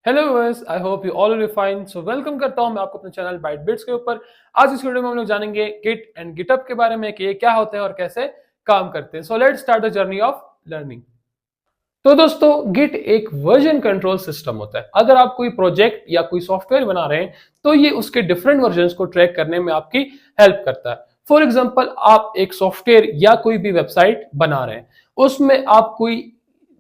Hello viewers, I hope you all are fine. So welcome करता हूं मैं आपको अपने चैनल बाइट बिट्स के ऊपर। आज इस वीडियो में हम लोग जानेंगे गिट एंड गिटहब के बारे में कि ये क्या होते हैं और कैसे काम करते हैं। So let's start the journey of learning. तो दोस्तों, गिट एक वर्जन कंट्रोल सिस्टम होता है। अगर आप कोई प्रोजेक्ट या कोई सॉफ्टवेयर बना रहे हैं तो ये उसके डिफरेंट वर्जन को ट्रैक करने में आपकी हेल्प करता है। फॉर एग्जाम्पल, आप एक सॉफ्टवेयर या कोई भी वेबसाइट बना रहे हैं, उसमें आप कोई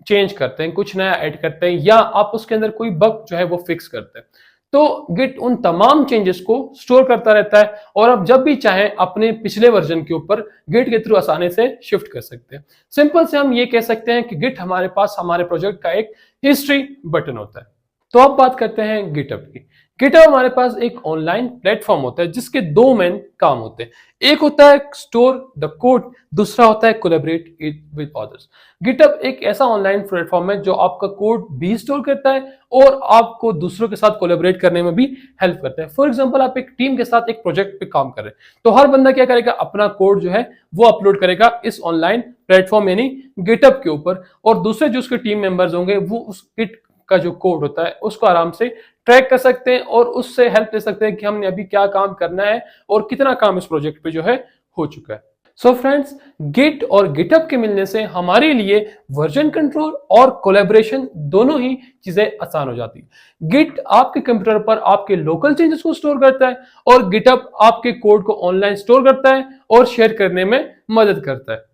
चेंज करते हैं, कुछ नया ऐड करते हैं, या आप उसके अंदर कोई बग जो है वो फिक्स करते हैं, तो गिट उन तमाम चेंजेस को स्टोर करता रहता है और आप जब भी चाहें अपने पिछले वर्जन के ऊपर गिट के थ्रू आसानी से शिफ्ट कर सकते हैं। सिंपल से हम ये कह सकते हैं कि गिट हमारे पास हमारे प्रोजेक्ट का एक हिस्ट्री बटन होता है। तो अब बात करते हैं गिटहब की। गिटहब हमारे पास एक ऑनलाइन प्लेटफॉर्म होता है जिसके दो मेन काम होते हैं। एक होता है स्टोर द कोड, दूसरा होता है collaborate it with others. GitHub एक ऐसा ऑनलाइन प्लेटफॉर्म है जो आपका कोड भी स्टोर करता है और आपको दूसरों के साथ कोलैबोरेट करने में भी हेल्प करता है। फॉर एग्जांपल, आप एक टीम के साथ एक प्रोजेक्ट पे काम कर रहे हैं तो हर बंदा क्या करेगा, अपना कोड जो है वो अपलोड करेगा इस ऑनलाइन प्लेटफॉर्म यानी गिटहब के ऊपर, और दूसरे जो उसके टीम मेंबर्स होंगे वो उस गिट का जो कोड होता है उसको आराम से ट्रैक कर सकते हैं और उससे हेल्प ले सकते हैं कि हमने अभी क्या काम करना है और कितना काम इस प्रोजेक्ट पे जो है हो चुका है। सो फ्रेंड्स, गिट और गिटहब के मिलने से हमारे लिए वर्जन कंट्रोल और कोलैबोरेशन दोनों ही चीजें आसान हो जाती है। गिट आपके कंप्यूटर पर आपके लोकल चेंजेस को स्टोर करता है और गिटहब आपके कोड को ऑनलाइन स्टोर करता है और शेयर करने में मदद करता है।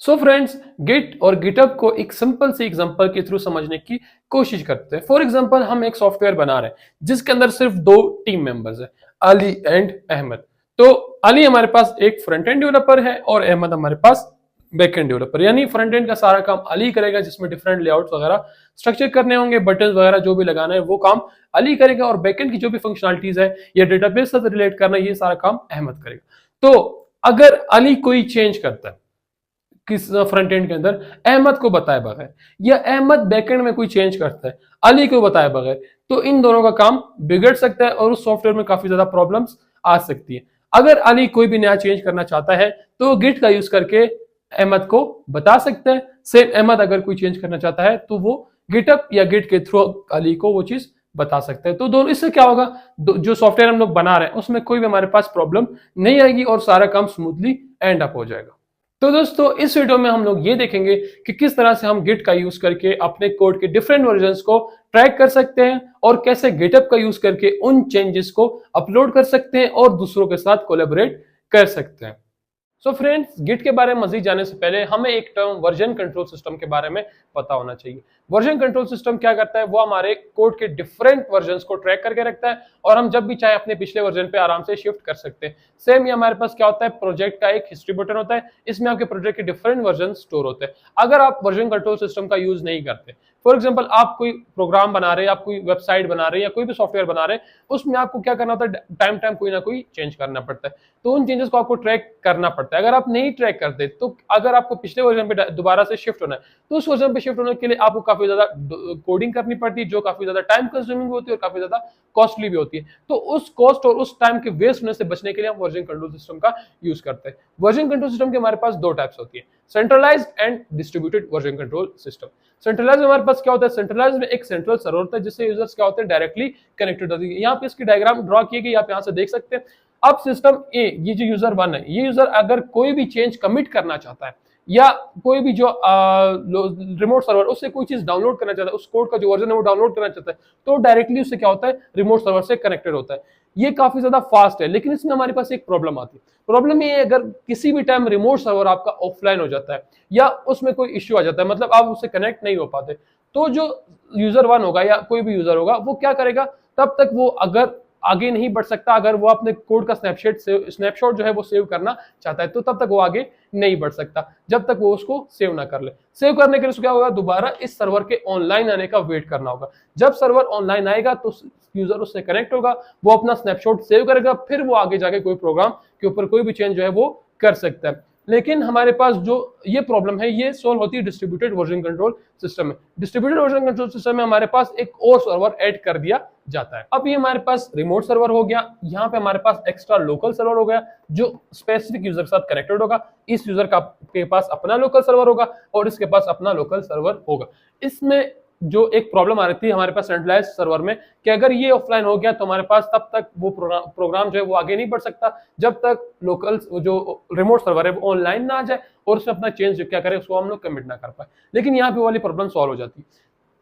सो फ्रेंड्स, गिट और गिटहब को एक सिंपल सी एग्जांपल के थ्रू समझने की कोशिश करते हैं। फॉर एग्जांपल, हम एक सॉफ्टवेयर बना रहे हैं जिसके अंदर सिर्फ दो टीम मेंबर्स हैं, अली एंड अहमद। तो अली हमारे पास एक फ्रंट एंड डेवलपर है और अहमद हमारे पास बैक एंड डेवलपर, यानी फ्रंट एंड का सारा काम अली करेगा, जिसमें डिफरेंट लेआउट्स वगैरह स्ट्रक्चर करने होंगे, बटन वगैरह जो भी लगाना है वो काम अली करेगा, और बैक एंड की जो भी फंक्शनलिटीज है या डेटाबेस से रिलेट करना, ये सारा काम अहमद करेगा। तो अगर अली कोई चेंज करता है किस फ्रंट एंड के अंदर अहमद को बताए बगैर, या अहमद बैकएंड में कोई चेंज करता है अली को बताए बगैर, तो इन दोनों का काम बिगड़ सकता है और उस सॉफ्टवेयर में काफी ज्यादा प्रॉब्लम्स आ सकती है। अगर अली कोई भी नया चेंज करना चाहता है तो गिट का यूज करके अहमद को बता सकता है। सेम अहमद अगर कोई चेंज करना चाहता है तो वो गिटअप या गिट के थ्रू अली को वो चीज बता सकते हैं। तो दोनों, इससे क्या होगा, जो सॉफ्टवेयर हम लोग बना रहे हैं उसमें कोई भी हमारे पास प्रॉब्लम नहीं आएगी और सारा काम स्मूथली एंड अप हो जाएगा। तो दोस्तों, इस वीडियो में हम लोग ये देखेंगे कि किस तरह से हम गिट का यूज करके अपने कोड के डिफरेंट वर्जन्स को ट्रैक कर सकते हैं और कैसे गिटहब का यूज करके उन चेंजेस को अपलोड कर सकते हैं और दूसरों के साथ कोलैबोरेट कर सकते हैं। सो फ्रेंड्स, गिट के बारे में मजीद जाने से पहले हमें एक टर्म वर्जन कंट्रोल सिस्टम के बारे में पता होना चाहिए। वर्जन कंट्रोल सिस्टम क्या करता है, वो हमारे कोड के डिफरेंट वर्जन्स को ट्रैक करके रखता है और हम जब भी चाहे अपने पिछले वर्जन पे आराम से शिफ्ट कर सकते हैं। सेम ये हमारे पास क्या होता है, प्रोजेक्ट का एक हिस्ट्री बटन होता है, इसमें आपके प्रोजेक्ट के डिफरेंट वर्जन स्टोर होते हैं। अगर आप वर्जन कंट्रोल सिस्टम का यूज नहीं करते, फॉर एग्जाम्पल आप कोई प्रोग्राम बना रहे हैं, आप कोई वेबसाइट बना रहे हैं या कोई भी सॉफ्टवेयर बना रहे हैं, उसमें आपको क्या करना होता है, टाइम टाइम कोई ना कोई चेंज करना पड़ता है, तो उन चेंजेस को आपको ट्रैक करना पड़ता है। अगर आप नहीं ट्रैक करते तो अगर आपको पिछले वर्जन पे दोबारा से शिफ्ट होना है तो उस वर्जन पे शिफ्ट होने के लिए आपको काफी ज्यादा कोडिंग करनी पड़ती है, जो काफी ज्यादा टाइम कंज्यूमिंग होती है और काफी ज्यादा कॉस्टली भी होती है। तो उस कॉस्ट और उस टाइम के वेस्ट होने से बचने के लिए हम वर्जन कंट्रोल सिस्टम का यूज करते हैं। वर्जन कंट्रोल सिस्टम के हमारे पास दो टाइप्स होती है, centralised and distributed version control system. Centralise में हमारे पास क्या होता है, सेंट्रलाइज में एक सेंट्रल सर्वर होता है जिससे यूजर्स क्या होते हैं, डायरेक्टली कनेक्टेड होते हैं। यहाँ पे इसकी डायग्राम ड्रॉ की गई, आप यहाँ से देख सकते हैं। अब सिस्टम ए, ये जो यूजर 1 है, ये यूजर अगर कोई भी चेंज कमिट करना चाहता है या कोई भी जो रिमोट सर्वर उससे कोई चीज डाउनलोड करना चाहता है, उस कोड का जो वर्जन है वो डाउनलोड करना चाहता है, तो डायरेक्टली उससे क्या होता है, रिमोट सर्वर से कनेक्टेड होता है। ये काफी ज्यादा फास्ट है, लेकिन इसमें हमारे पास एक प्रॉब्लम आती है। प्रॉब्लम ये है, अगर किसी भी टाइम रिमोट सर्वर आपका ऑफलाइन हो जाता है या उसमें कोई इश्यू आ जाता है, मतलब आप उससे कनेक्ट नहीं हो पाते, तो जो यूजर 1 होगा या कोई भी यूजर होगा वो क्या करेगा, तब तक वो अगर आगे नहीं बढ़ सकता, अगर वो अपने कोड का स्नैपशॉट जो है वो सेव करना चाहता है तो तब तक वो आगे नहीं बढ़ सकता जब तक वो उसको सेव ना कर ले। सेव करने के लिए क्या होगा, दोबारा इस सर्वर के ऑनलाइन आने का वेट करना होगा। जब सर्वर ऑनलाइन आएगा तो यूजर उससे कनेक्ट होगा, वो अपना स्नैपशॉट सेव करेगा, फिर वो आगे जाके कोई प्रोग्राम के ऊपर कोई भी चेंज जो है वो कर सकता है। लेकिन हमारे पास जो ये प्रॉब्लम है ये सोल्व होती है डिस्ट्रीब्यूटेड वर्जन कंट्रोल सिस्टम में। डिस्ट्रीब्यूटेड वर्जन कंट्रोल सिस्टम में हमारे पास एक और सर्वर ऐड कर दिया जाता है। अब ये हमारे पास रिमोट सर्वर हो गया, यहाँ पे हमारे पास एक्स्ट्रा लोकल सर्वर हो गया जो स्पेसिफिक यूजर के साथ कनेक्टेड होगा। इस यूजर का के पास अपना लोकल सर्वर होगा और इसके पास अपना लोकल सर्वर होगा। इसमें जो एक प्रॉब्लम आ रही थी हमारे पास सेंट्रलाइज सर्वर में कि अगर ये ऑफलाइन हो गया तो हमारे पास तब तक वो प्रोग्राम जो है वो आगे नहीं बढ़ सकता जब तक लोकल जो रिमोट सर्वर है वो ऑनलाइन ना आ जाए और उसमें अपना चेंज जो क्या करे उसको हम लोग कमिट ना कर पाए। लेकिन यहाँ पे वाली प्रॉब्लम सॉल्व हो जाती है।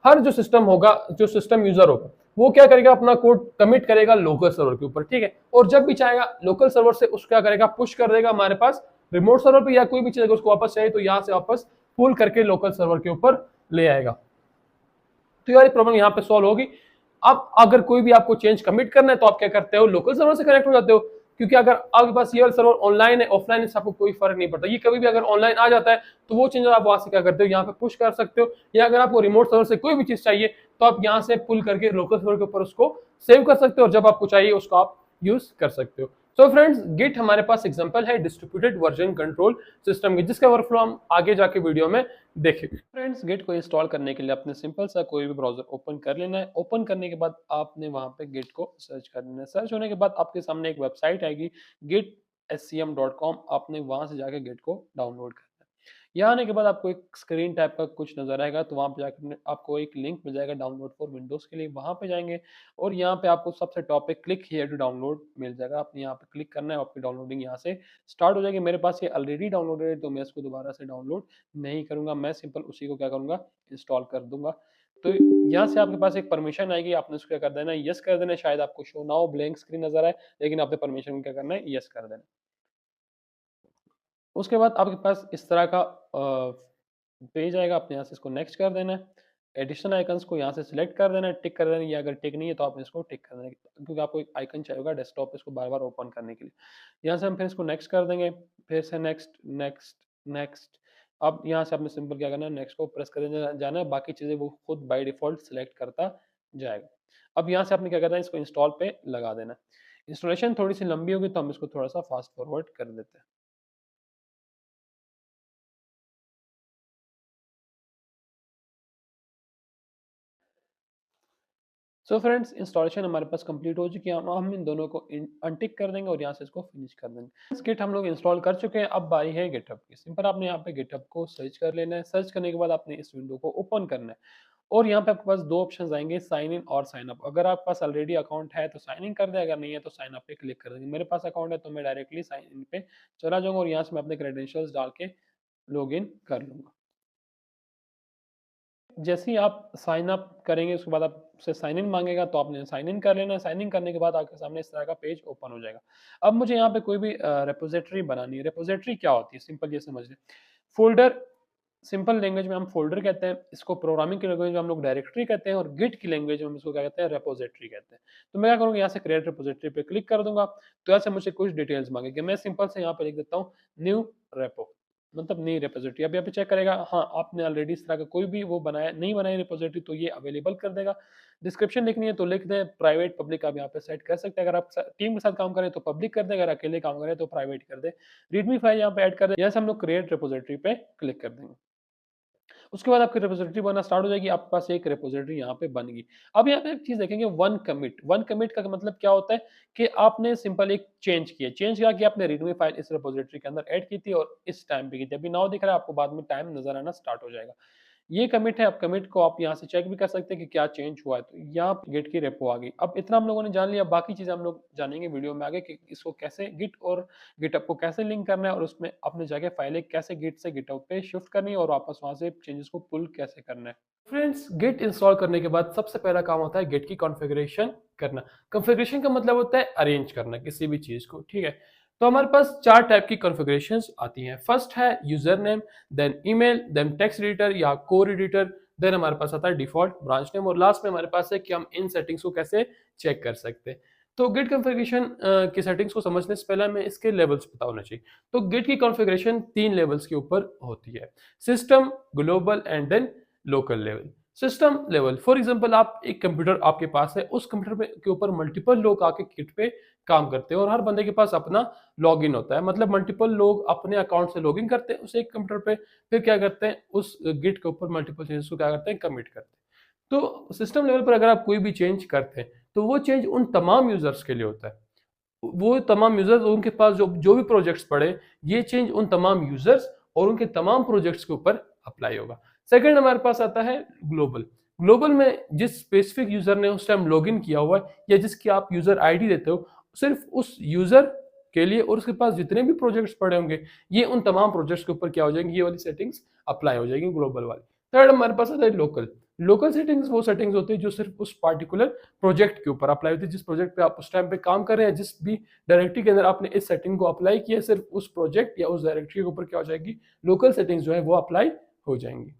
हर जो सिस्टम होगा, जो सिस्टम यूजर होगा, वो क्या करेगा, अपना कोड कमिट करेगा लोकल सर्वर के ऊपर, ठीक है। और जब भी चाहेगा लोकल सर्वर से उसको क्या करेगा, पुश कर देगा हमारे पास रिमोट सर्वर पे, या कोई भी चीज अगर उसको वापस चाहिए तो यहाँ से वापस पुल करके लोकल सर्वर के ऊपर ले आएगा। तो यार प्रॉब्लम यहाँ पे सॉल्व होगी। अब अगर कोई भी आपको चेंज कमिट करना है तो आप क्या करते हो, लोकल सर्वर से कनेक्ट हो जाते हो, क्योंकि अगर आपके पास ये वाला सर्वर ऑनलाइन है ऑफलाइन है आपको कोई फर्क नहीं पड़ता। ये कभी भी अगर ऑनलाइन आ जाता है तो वो चेंज आप वहां से क्या करते हो, यहाँ पे पुश कर सकते हो, या अगर आपको रिमोट सर्वर से कोई भी चीज चाहिए तो आप यहाँ से पुल करके लोकल सर्वर के ऊपर उसको सेव कर सकते हो और जब आपको चाहिए उसको आप यूज कर सकते हो। तो फ्रेंड्स गिट हमारे पास एग्जांपल है डिस्ट्रीब्यूटेड वर्जन कंट्रोल सिस्टम की, जिसका वर्कफ्लो हम आगे जाके वीडियो में देखेंगे। फ्रेंड्स गिट को इंस्टॉल करने के लिए आपने सिंपल सा कोई भी ब्राउजर ओपन कर लेना है। ओपन करने के बाद आपने वहां पे गिट को सर्च कर लेना है। सर्च होने के बाद आपके सामने एक वेबसाइट आएगी gitscm.com, आपने वहां से जाके गिट को डाउनलोड करना है। यहाँ आने के बाद आपको एक स्क्रीन टाइप का कुछ नजर आएगा, तो वहां पे जाकर आपको एक लिंक मिल जाएगा डाउनलोड फॉर विंडोज के लिए, वहां पे जाएंगे और यहाँ पे आपको सबसे टॉप पे क्लिक हियर टू डाउनलोड मिल जाएगा। आपने यहाँ पे क्लिक करना है, आपकी डाउनलोडिंग यहाँ से स्टार्ट हो जाएगी। मेरे पास ये ऑलरेडी डाउनलोडेड है तो मैं इसको दोबारा से डाउनलोड नहीं करूंगा, मैं सिंपल उसी को क्या करूंगा, इंस्टॉल कर दूंगा। तो यहाँ से आपके पास एक परमिशन आएगी, आपने उसको क्या कर देना है, यस कर देना है। शायद आपको शो ना हो, ब्लैंक स्क्रीन नजर आए, लेकिन आपने परमिशन क्या करना है, यस कर देना है। उसके बाद आपके पास इस तरह का पेज आएगा, आपने यहाँ से इसको नेक्स्ट कर देना है। एडिशनल आइकन्स को यहाँ से सिलेक्ट कर देना है, टिक कर देना है, या अगर टिक नहीं है तो आप इसको टिक कर देना है, क्योंकि आपको एक आइकन चाहिए होगा डेस्कटॉप पे इसको बार बार ओपन करने के लिए। यहाँ से हम फिर इसको नेक्स्ट कर देंगे, फिर से नेक्स्ट नेक्स्ट नेक्स्ट। अब यहाँ से आपने सिंपल क्या करना है, नेक्स्ट को प्रेस कर जाना है, बाकी चीज़ें वो खुद बाई डिफॉल्ट सिलेक्ट करता जाएगा। अब यहाँ से आपने क्या करना है, इसको इंस्टॉल पे लगा देना है। इंस्टॉलेशन थोड़ी सी लंबी होगी तो हम इसको थोड़ा सा फास्ट फॉरवर्ड कर देते हैं। सो फ्रेंड्स इंस्टॉलेशन हमारे पास कंप्लीट हो चुकी है। हम इन दोनों को अनटिक कर देंगे और यहाँ से इसको फिनिश कर देंगे। गिट हम लोग इंस्टॉल कर चुके हैं। अब बारी है गिटहब की। सिंपल आपने यहाँ पे गिटहब को सर्च कर लेना है। सर्च करने के बाद आपने इस विंडो को ओपन करना है और यहाँ पे आपके पास दो ऑप्शन आएंगे, साइन इन और साइन अप। अगर आपके पास ऑलरेडी अकाउंट है तो साइन इन कर दे, अगर नहीं है तो साइन अप पे क्लिक कर देंगे। मेरे पास अकाउंट है तो मैं डायरेक्टली साइन इन पे चला जाऊंगा और यहाँ से मैं अपने क्रेडेंशियल्स डाल के लॉग इन कर लूंगा। जैसे ही आप साइन अप करेंगे उसके बाद आपसे साइन इन मांगेगा तो आपने साइन इन कर लेना है। साइन इन करने के बाद आपके सामने इस तरह का पेज ओपन हो जाएगा। अब मुझे यहाँ पे कोई भी रेपोजिटरी बनानी है। रेपोजिटरी क्या होती है, सिंपल ये समझ लें। फोल्डर, सिंपल लैंग्वेज में हम फोल्डर कहते हैं, इसको प्रोग्रामिंग की लैंग्वेज में हम लोग डायरेक्टरी कहते हैं और गिट की लैंग्वेज में हम इसको क्या कहते हैं, रेपोजिटरी कहते हैं। तो मैं क्या करूँगा, यहाँ से क्रिएट रेपोजिटरी पे क्लिक कर दूंगा तो यहाँ से मुझे कुछ डिटेल्स मांगेगी। मैं सिंपल से यहाँ पे लिख देता हूँ न्यू रेपो, मतलब नई रेपोजिटरी। अब यहाँ पे चेक करेगा, हाँ आपने ऑलरेडी इस तरह का कोई भी वो बनाया नहीं बनाई रेपोजिटरी तो ये अवेलेबल कर देगा। डिस्क्रिप्शन लिखनी है तो लिख दें, प्राइवेट पब्लिक आप यहाँ पे सेट कर सकते हैं। अगर आप टीम के साथ काम करें तो पब्लिक कर दें, अगर अकेले काम करें तो प्राइवेट कर दें। रीडमी फाइल यहाँ पे ऐड कर दें। यहाँ से हम लोग क्रिएट रेपोजिटरी पे क्लिक कर देंगे। उसके बाद आपकी रेपोजिटरी बनना स्टार्ट हो जाएगी। आपके पास एक रेपोजिटरी यहाँ पे बन गई। अब यहाँ पे एक चीज देखेंगे, वन कमिट। वन कमिट का मतलब क्या होता है कि आपने सिंपल एक चेंज किया। चेंज किया कि आपने रीडमी फाइल इस रेपोजिटरी के अंदर ऐड की थी और इस टाइम पे की थी। अभी नाउ दिख रहा है आपको, बाद में टाइम नजर आना स्टार्ट हो जाएगा। ये कमिट है। अब कमिट को आप यहाँ से चेक भी कर सकते हैं कि क्या चेंज हुआ है। तो यहाँ गिट की रेपो आ गई। अब इतना हम लोगों ने जान लिया, बाकी चीजें हम लोग जानेंगे वीडियो में आगे कि इसको कैसे गिट और गिटहब को कैसे लिंक करना है और उसमें अपने जाके फाइलें कैसे गिट से गिटहब पे शिफ्ट करनी है और वापस वहां से चेंजेस को पुल कैसे करना है। फ्रेंड्स गिट इंस्टॉल करने के बाद सबसे पहला काम होता है गिट की कॉन्फ़िगरेशन करना। कॉन्फ़िगरेशन का मतलब होता है अरेंज करना किसी भी चीज को, ठीक है। तो हमारे पास चार टाइप की कॉन्फ़िगरेशंस आती हैं। फर्स्ट है user name, then email, then text editor या कोर एडिटर, देन हमारे पास आता है डिफॉल्ट ब्रांच नेम और लास्ट में हमारे पास है कि हम इन सेटिंग्स को कैसे चेक कर सकते हैं। तो गिट कॉन्फ़िगरेशन की सेटिंग्स को समझने से पहले हमें इसके लेवल्स पता होना चाहिए। तो गिट की कॉन्फ़िगरेशन तीन लेवल्स के ऊपर होती है, system, global and then local level. System level, for example आप एक कंप्यूटर आपके पास है, उस कंप्यूटर पे के ऊपर मल्टीपल लोग आके गिट पे काम करते हैं और हर बंदे के पास अपना लॉगिन होता है, मतलब मल्टीपल लोग अपने अकाउंट से लॉगिन करते हैं उस एक कंप्यूटर पे, फिर क्या करते हैं उस गिट के ऊपर मल्टीपल चेंजेस को क्या करते हैं, कमिट करते हैं। तो सिस्टम लेवल पर अगर आप कोई भी चेंज करते हैं तो वो चेंज उन तमाम यूजर्स के लिए होता है। वो तमाम यूजर्स, उनके पास जो जो भी प्रोजेक्ट्स पड़े, ये चेंज उन तमाम यूजर्स और उनके तमाम प्रोजेक्ट्स के ऊपर अप्लाई होगा। सेकंड हमारे पास आता है ग्लोबल। ग्लोबल में जिस स्पेसिफिक यूजर ने उस टाइम लॉगिन किया हुआ है या जिसकी आप यूजर आईडी देते हो, सिर्फ उस यूजर के लिए और उसके पास जितने भी प्रोजेक्ट्स पड़े होंगे, ये उन तमाम प्रोजेक्ट्स के ऊपर क्या हो जाएंगी, ये वाली सेटिंग्स अप्लाई हो जाएगी ग्लोबल वाली। थर्ड हमारे पास आता है लोकल। लोकल सेटिंग्स वो सेटिंग्स होती है जो सिर्फ उस पार्टिकुलर प्रोजेक्ट के ऊपर अप्लाई होती है, जिस प्रोजेक्ट पे आप उस टाइम पे काम कर रहे हैं, जिस भी डायरेक्टरी के अंदर आपने इस सेटिंग को अप्लाई किया, सिर्फ उस प्रोजेक्ट या उस डायरेक्टरी के ऊपर क्या हो जाएगी, लोकल सेटिंग्स जो है वो अप्लाई हो जाएंगी।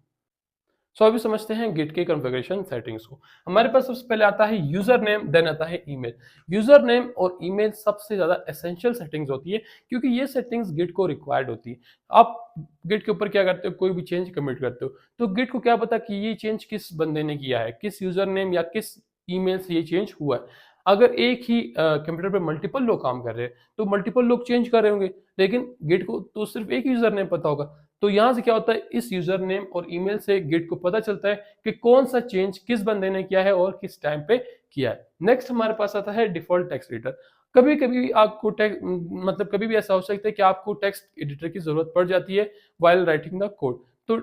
सो अभी समझते हैं गिट के कॉन्फ़िगरेशन सेटिंग्स को। हमारे पास सबसे पहले आता है यूजर नेम, देन आता है ईमेल। यूजर नेम और ईमेल सबसे ज्यादा एसेंशियल सेटिंग्स होती है, क्योंकि ये सेटिंग्स गिट को रिक्वायर्ड होती है। आप गिट के ऊपर क्या करते हो, कोई भी चेंज कमिट करते हो, तो गिट को क्या पता कि ये चेंज किस बंदे ने किया है, किस यूजर नेम या किस ईमेल से ये चेंज हुआ है। अगर एक ही कंप्यूटर पे मल्टीपल लोग काम कर रहे हैं, तो मल्टीपल लोग चेंज कर रहे होंगे, लेकिन गिट को तो सिर्फ एक यूजर नेम पता होगा। तो यहाँ से क्या होता है, इस यूजर नेम और ईमेल से गिट को पता चलता है कि कौन सा चेंज किस बंदे ने किया है और किस टाइम पे किया है। नेक्स्ट हमारे पास आता है डिफॉल्ट टेक्स्ट एडिटर। कभी कभी आपको मतलब कभी भी ऐसा हो सकता है कि आपको टेक्स्ट एडिटर की जरूरत पड़ जाती है वाइल राइटिंग द कोड, तो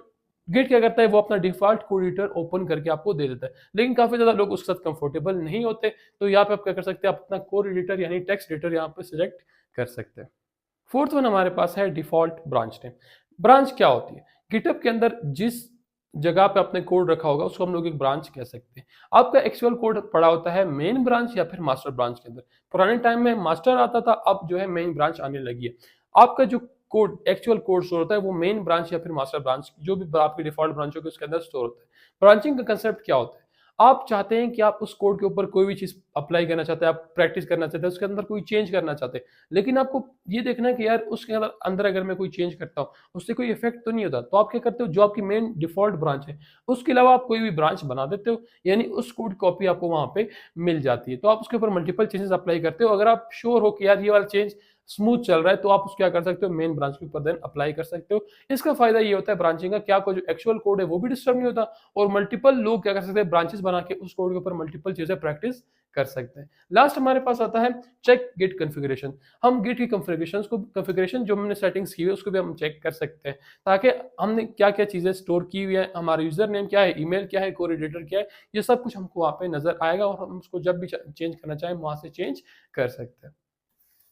गिट क्या करता है, वो अपना डिफॉल्ट कोड एडिटर ओपन करके आपको दे देता है। लेकिन काफी ज्यादा लोग उसके साथ कंफर्टेबल नहीं होते, तो यहाँ पे आप क्या कर सकते हैं, आप अपना कोड एडिटर यानी टेक्स्ट एडिटर यहाँ पे सिलेक्ट कर सकते हैं। फोर्थ वन हमारे पास है डिफॉल्ट ब्रांच नेम। ब्रांच क्या होती है, गिटहब के अंदर जिस जगह पे आपने कोड रखा होगा उसको हम लोग एक ब्रांच कह सकते हैं। आपका एक्चुअल कोड पड़ा होता है मेन ब्रांच या फिर मास्टर ब्रांच के अंदर। पुराने टाइम में मास्टर आता था, अब जो है मेन ब्रांच आने लगी है। आपका जो कोड एक्चुअल कोड स्टोर होता है वो मेन ब्रांच या फिर मास्टर ब्रांच, जो भी आपकी डिफॉल्ट ब्रांच होगी उसके अंदर स्टोर होता है। ब्रांचिंग का कंसेप्ट क्या होता है, आप चाहते हैं कि आप उस कोड के ऊपर कोई भी चीज अप्लाई करना चाहते हैं, आप प्रैक्टिस करना चाहते हैं, उसके अंदर कोई चेंज करना चाहते हैं, लेकिन आपको ये देखना है कि यार उसके अंदर अगर मैं कोई चेंज करता हूँ उससे कोई इफेक्ट तो नहीं होता। तो आप क्या करते हो, जो आपकी मेन डिफॉल्ट ब्रांच है उसके अलावा आप कोई भी ब्रांच बना देते हो, यानी उस कोड कॉपी आपको वहां पे मिल जाती है। तो आप उसके ऊपर मल्टीपल चेंजेस अप्लाई करते हो। अगर आप श्योर हो कि यार ये वाला चेंज स्मूथ चल रहा है, तो आप उसको क्या कर सकते हो, मेन ब्रांच के ऊपर देन अप्लाई कर सकते हो। इसका फायदा ये होता है ब्रांचिंग का, कि आपका जो एक्चुअल कोड है वो भी डिस्टर्ब नहीं होता, और मल्टीपल लोग क्या कर सकते हैं, ब्रांचेस बना के उस कोड के ऊपर मल्टीपल चीजें प्रैक्टिस कर सकते हैं। लास्ट हमारे पास आता है चेक गिट कॉन्फ़िगरेशन। हम गिट की कॉन्फ़िगरेशन जो हमने सेटिंग्स की हुई है उसको भी हम चेक कर सकते हैं, ताकि हमने क्या क्या चीजें स्टोर की हुई है, हमारा यूजर नेम क्या है, ईमेल क्या है, कोड एडिटर क्या है, ये सब कुछ हमको वहां पे नजर आएगा और हम उसको जब भी चेंज करना चाहें वहां से चेंज कर सकते हैं।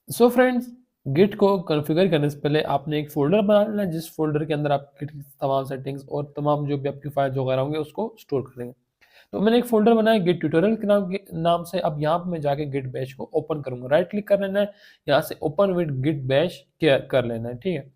सो फ्रेंड्स, गिट को कॉन्फ़िगर करने से पहले आपने एक फ़ोल्डर बना लेना है, जिस फ़ोल्डर के अंदर आप गिट की तमाम सेटिंग्स और तमाम जो भी आपकी फाइल्स वगैरह होंगे उसको स्टोर करेंगे। तो मैंने एक फ़ोल्डर बनाया गिट ट्यूटोरियल के नाम से। अब यहाँ पे मैं जाके गिट बैश को ओपन करूँगा, राइट क्लिक कर लेना है, यहाँ से ओपन विद गिट बैश कर लेना है, ठीक है।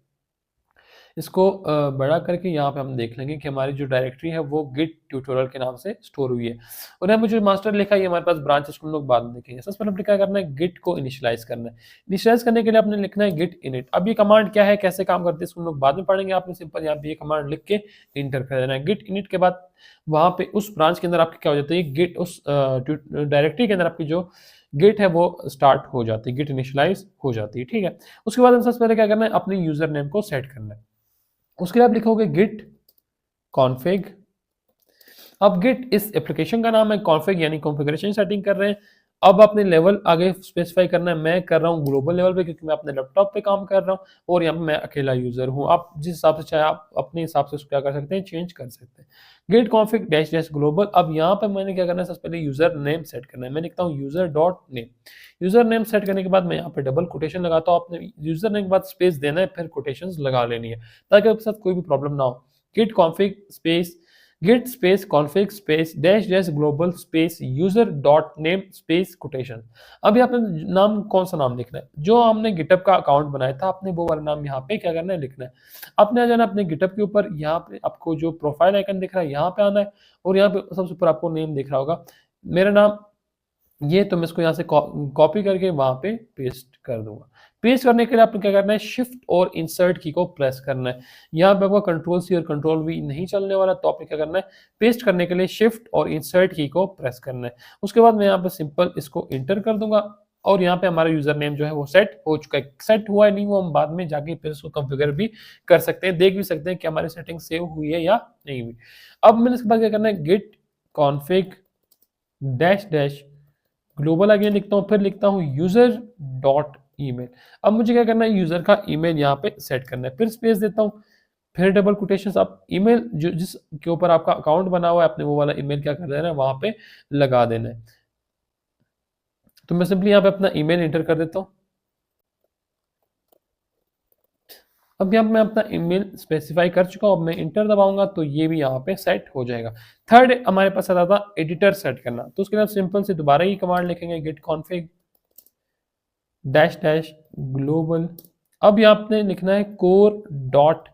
इसको बड़ा करके यहाँ पे हम देख लेंगे कि हमारी जो डायरेक्टरी है वो गिट ट्यूटोरियल के नाम से स्टोर हुई है, और यहाँ पे जो मास्टर लिखा है ये हमारे पास ब्रांच, इसको हम लोग बाद में देखेंगे। सबसे पहले क्या करना है, गिट को इनिशियलाइज करना है। इनिशियलाइज करने के लिए आपने लिखना है गिट इनिट। अब ये कमांड क्या है, कैसे काम करती है, इसको हम लोग बाद में पढ़ेंगे। आपने सिंपल यहाँ पे ये कमांड लिख के इंटर कर देना है। गिट इनिट के बाद वहाँ पे उस ब्रांच के अंदर आपकी क्या हो जाती है, गिट उस डायरेक्टरी के अंदर आपकी जो गिट है वो स्टार्ट हो जाती है, गिट इनिशियलाइज हो जाती है, ठीक है। उसके बाद हम सबसे पहले क्या करना है, अपने यूजर नेम को सेट करना है। उसके लिए आप लिखोगे गिट कॉन्फ़िग। अब गिट इस एप्लीकेशन का नाम है, कॉन्फ़िग यानी कॉन्फ़िगरेशन सेटिंग कर रहे हैं। अब अपने लेवल आगे स्पेसिफाई करना है। मैं कर रहा हूँ ग्लोबल लेवल पे, क्योंकि मैं अपने लैपटॉप पे काम कर रहा हूँ और यहाँ पे मैं अकेला यूजर हूँ। आप जिस हिसाब से चाहे आप अपने हिसाब से उसको क्या कर सकते हैं, चेंज कर सकते हैं। Git config dash dash global. अब यहाँ पे मैंने क्या करना है, सबसे पहले यूजर नेम सेट करना है। मैं लिखता हूँ user dot name. User name set करने के बाद मैं यहाँ पे डबल कोटेशन लगाता हूँ। आपने यूजर नेम के बाद स्पेस देना है, फिर कोटेशन लगा लेनी है, ताकि आपके साथ कोई भी प्रॉब्लम ना हो। Git config space git space config space dash dash global space user dot name space quotation. अब यहाँ पे नाम कौन सा नाम लिखना है, जो हमने गिटअप का अकाउंट बनाया था आपने वो वाला नाम यहाँ पे क्या करना है, लिखना है। आपने आ जाना अपने गिटअप के ऊपर, यहाँ पे आपको जो प्रोफाइल आइकन दिख रहा है यहाँ पे आना है, और यहाँ पे सबसे ऊपर आपको नेम दिख रहा होगा, मेरा नाम ये, तो मैं इसको यहाँ से कॉपी करके वहां पे पेस्ट कर दूंगा। पेस्ट करने के लिए आपको क्या करना है, शिफ्ट और इंसर्ट की को प्रेस करना है। यहाँ पे आपको कंट्रोल सी और कंट्रोल वी नहीं चलने वाला, तो आपको क्या करना है, पेस्ट करने के लिए शिफ्ट और इंसर्ट की को प्रेस करना है। उसके बाद मैं यहाँ पे सिंपल इसको इंटर कर दूंगा, और यहाँ पे हमारा यूजर नेम जो है वो सेट हो चुका है। सेट हुआ है नहीं वो हम बाद में जाके फिर इसको कॉन्फ़िगर भी कर सकते हैं, देख भी सकते हैं कि हमारी सेटिंग सेव हुई है या नहीं हुई। अब मैंने इसके बाद क्या करना है, git config dash dash global again लिखता हूँ, फिर लिखता हूँ यूजर डॉट ईमेल। अब मुझे क्या करना है, यूजर का ईमेल यहाँ पे सेट करना है, फिर स्पेस देता हूँ, फिर डबल कोटेशंस आप ईमेल जो जिस के ऊपर आपका अकाउंट बना हुआ है आपने वो वाला ईमेल क्या कर देना है वहां पे लगा देना है। तो मैं सिंपली यहाँ पे अपना ईमेल एंटर कर देता हूँ। अब यहाँ पे मैं अपना ईमेल स्पेसिफाई कर चुका हूँ, अब मैं इंटर दबाऊंगा तो ये भी यहाँ पे सेट हो जाएगा। थर्ड हमारे पास आता था एडिटर सेट करना, तो उसके लिए सिंपल से दोबारा ही कमांड लिखेंगे git config dash dash global. अब यहाँ पे लिखना है core dot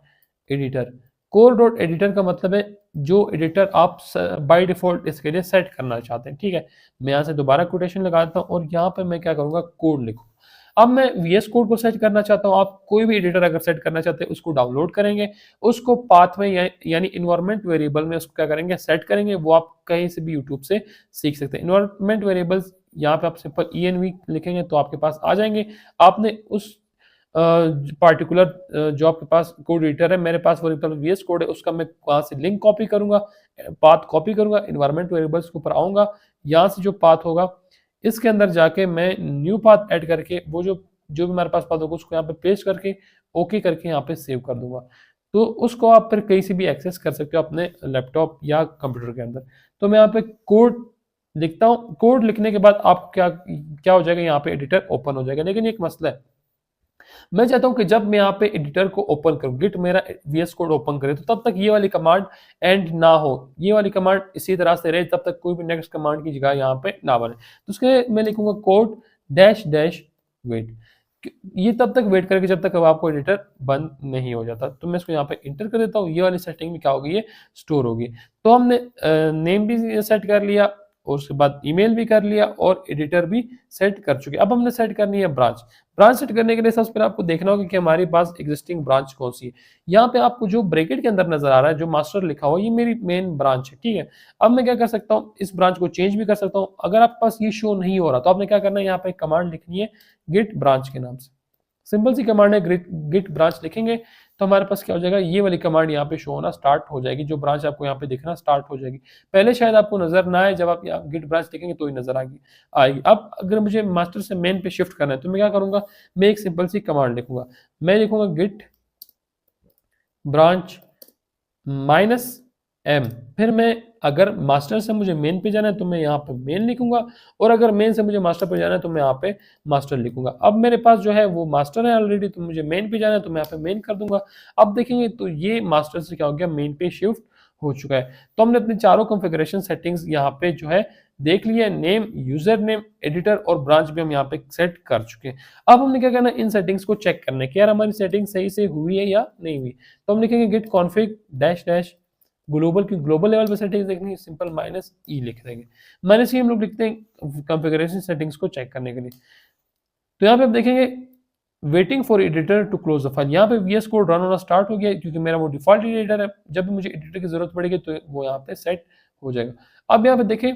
editor. Core dot editor का मतलब है जो एडिटर आप बाय डिफॉल्ट इसके लिए सेट करना चाहते हैं, ठीक है। मैं यहाँ से दोबारा कोटेशन लगाता हूँ और यहाँ पे मैं क्या करूँगा कोड लिखूँ। अब मैं VS कोड को सेट करना चाहता हूँ, आप कोई भी एडिटर अगर सेट करना चाहते हैं उसको डाउनलोड करेंगे, उसको पाथ में यानी इन्वायरमेंट वेरिएबल में उसको क्या करेंगे सेट करेंगे, वो आप कहीं से भी यूट्यूब से सीख सकते हैं। इन्वायरमेंट वेरिएबल्स यहाँ पे आप सिंपल env लिखेंगे तो आपके पास आ जाएंगे। आपने उस पार्टिकुलर जो आपके पास कोड एडिटर है, मेरे पास फॉर एग्जाम्पल VS कोड है, उसका मैं वहां से लिंक कॉपी करूंगा, पाथ कॉपी करूंगा, इन्वायरमेंट वेरिएबल्स के ऊपर आऊंगा, यहाँ से जो पाथ होगा इसके अंदर जाके मैं न्यू पाथ ऐड करके वो जो जो भी हमारे पास पाथ होगा उसको यहाँ पे पेस्ट करके ओके करके यहाँ पे सेव कर दूंगा। तो उसको आप फिर कहीं से भी एक्सेस कर सकते हो अपने लैपटॉप या कंप्यूटर के अंदर। तो मैं यहाँ पे कोड लिखता हूँ, कोड लिखने के बाद आप क्या क्या हो जाएगा, यहाँ पे एडिटर ओपन हो जाएगा। लेकिन एक मसला है, मैं चाहता हूं कि जब मैं यहाँ पे एडिटर को ओपन करूं, गिट मेरा VS कोड ओपन करे, तो तब तक ये वाली कमांड एंड ना हो, ये वाली कमांड इसी तरह से रहे, तब तक कोई भी नेक्स्ट कमांड की जगह यहाँ पे ना बने। तो उसके मैं लिखूंगा कोड डैश डैश वेट। ये तब तक वेट करेगा जब तक आपको एडिटर बंद नहीं हो जाता। तो मैं इसको यहाँ पे इंटर कर देता हूँ, ये वाली सेटिंग भी क्या होगी, ये स्टोर होगी। तो हमने नेम भी सेट कर लिया और उसके बाद ईमेल भी कर लिया और एडिटर भी सेट कर चुके। अब हमने सेट करनी है ब्रांच। ब्रांच सेट करने के लिए सबसे पहले आपको देखना होगा कि हमारे पास एग्जिस्टिंग ब्रांच कौन सी है। यहाँ पे आपको जो ब्रैकेट के अंदर नजर आ रहा है, जो मास्टर लिखा हुआ, ये मेरी मेन ब्रांच है, ठीक है। अब मैं क्या कर सकता हूँ, इस ब्रांच को चेंज भी कर सकता हूँ। अगर आपके पास ये शो नहीं हो रहा तो आपने क्या करना है, यहाँ पे कमांड लिखनी है गिट ब्रांच के नाम से। सिंपल सी कमांड है, गिट ब्रांच लिखेंगे तो हमारे पास क्या हो जाएगा, ये वाली कमांड यहाँ पे शो होना स्टार्ट हो जाएगी, जो ब्रांच आपको यहाँ पे दिखना स्टार्ट हो जाएगी। पहले शायद आपको नजर ना आए, जब आप यहाँ गिट ब्रांच लिखेंगे तो ही नजर आएगी। अब अगर मुझे मास्टर से मेन पे शिफ्ट करना है तो मैं क्या करूंगा, मैं एक सिंपल सी कमांड लिखूंगा। मैं लिखूंगा गिट ब्रांच -m। फिर मैं अगर मास्टर से मुझे मेन पे जाना है तो मैं यहाँ पे मेन लिखूंगा, और अगर मेन से मुझे मास्टर पे जाना है तो मैं यहाँ पे मास्टर लिखूंगा। अब मेरे पास जो है वो मास्टर है ऑलरेडी, तो मुझे मेन पे जाना है तो मैं यहाँ पे मेन कर दूंगा। अब देखेंगे तो ये मास्टर से क्या हो गया, मेन पे शिफ्ट हो चुका है। तो हमने अपनी चारों कॉन्फ़िगरेशन सेटिंग्स यहाँ पे जो है देख लिया, नेम, यूजर नेम, एडिटर और ब्रांच भी हम यहाँ पे सेट कर चुके हैं। अब हमने क्या करना है, इन सेटिंग्स को चेक करना है कि यार हमारी सेटिंग सही से हुई है या नहीं हुई। तो हम लिखेंगे git config dash dash global की ग्लोबल लेवल पे सेटिंग्स देखनी है, सिंपल -e लिख देंगे। -e हम लोग लिखते हैं कॉन्फ़िगरेशन सेटिंग्स को चेक करने के लिए। तो यहाँ पे आप देखेंगे waiting for editor to close the file, यहाँ पे VS कोड रन होना स्टार्ट हो गया क्योंकि मेरा वो डिफॉल्ट एडिटर है। जब भी मुझे एडिटर की जरूरत पड़ेगी तो वो यहाँ पे सेट हो जाएगा। अब यहाँ पे देखें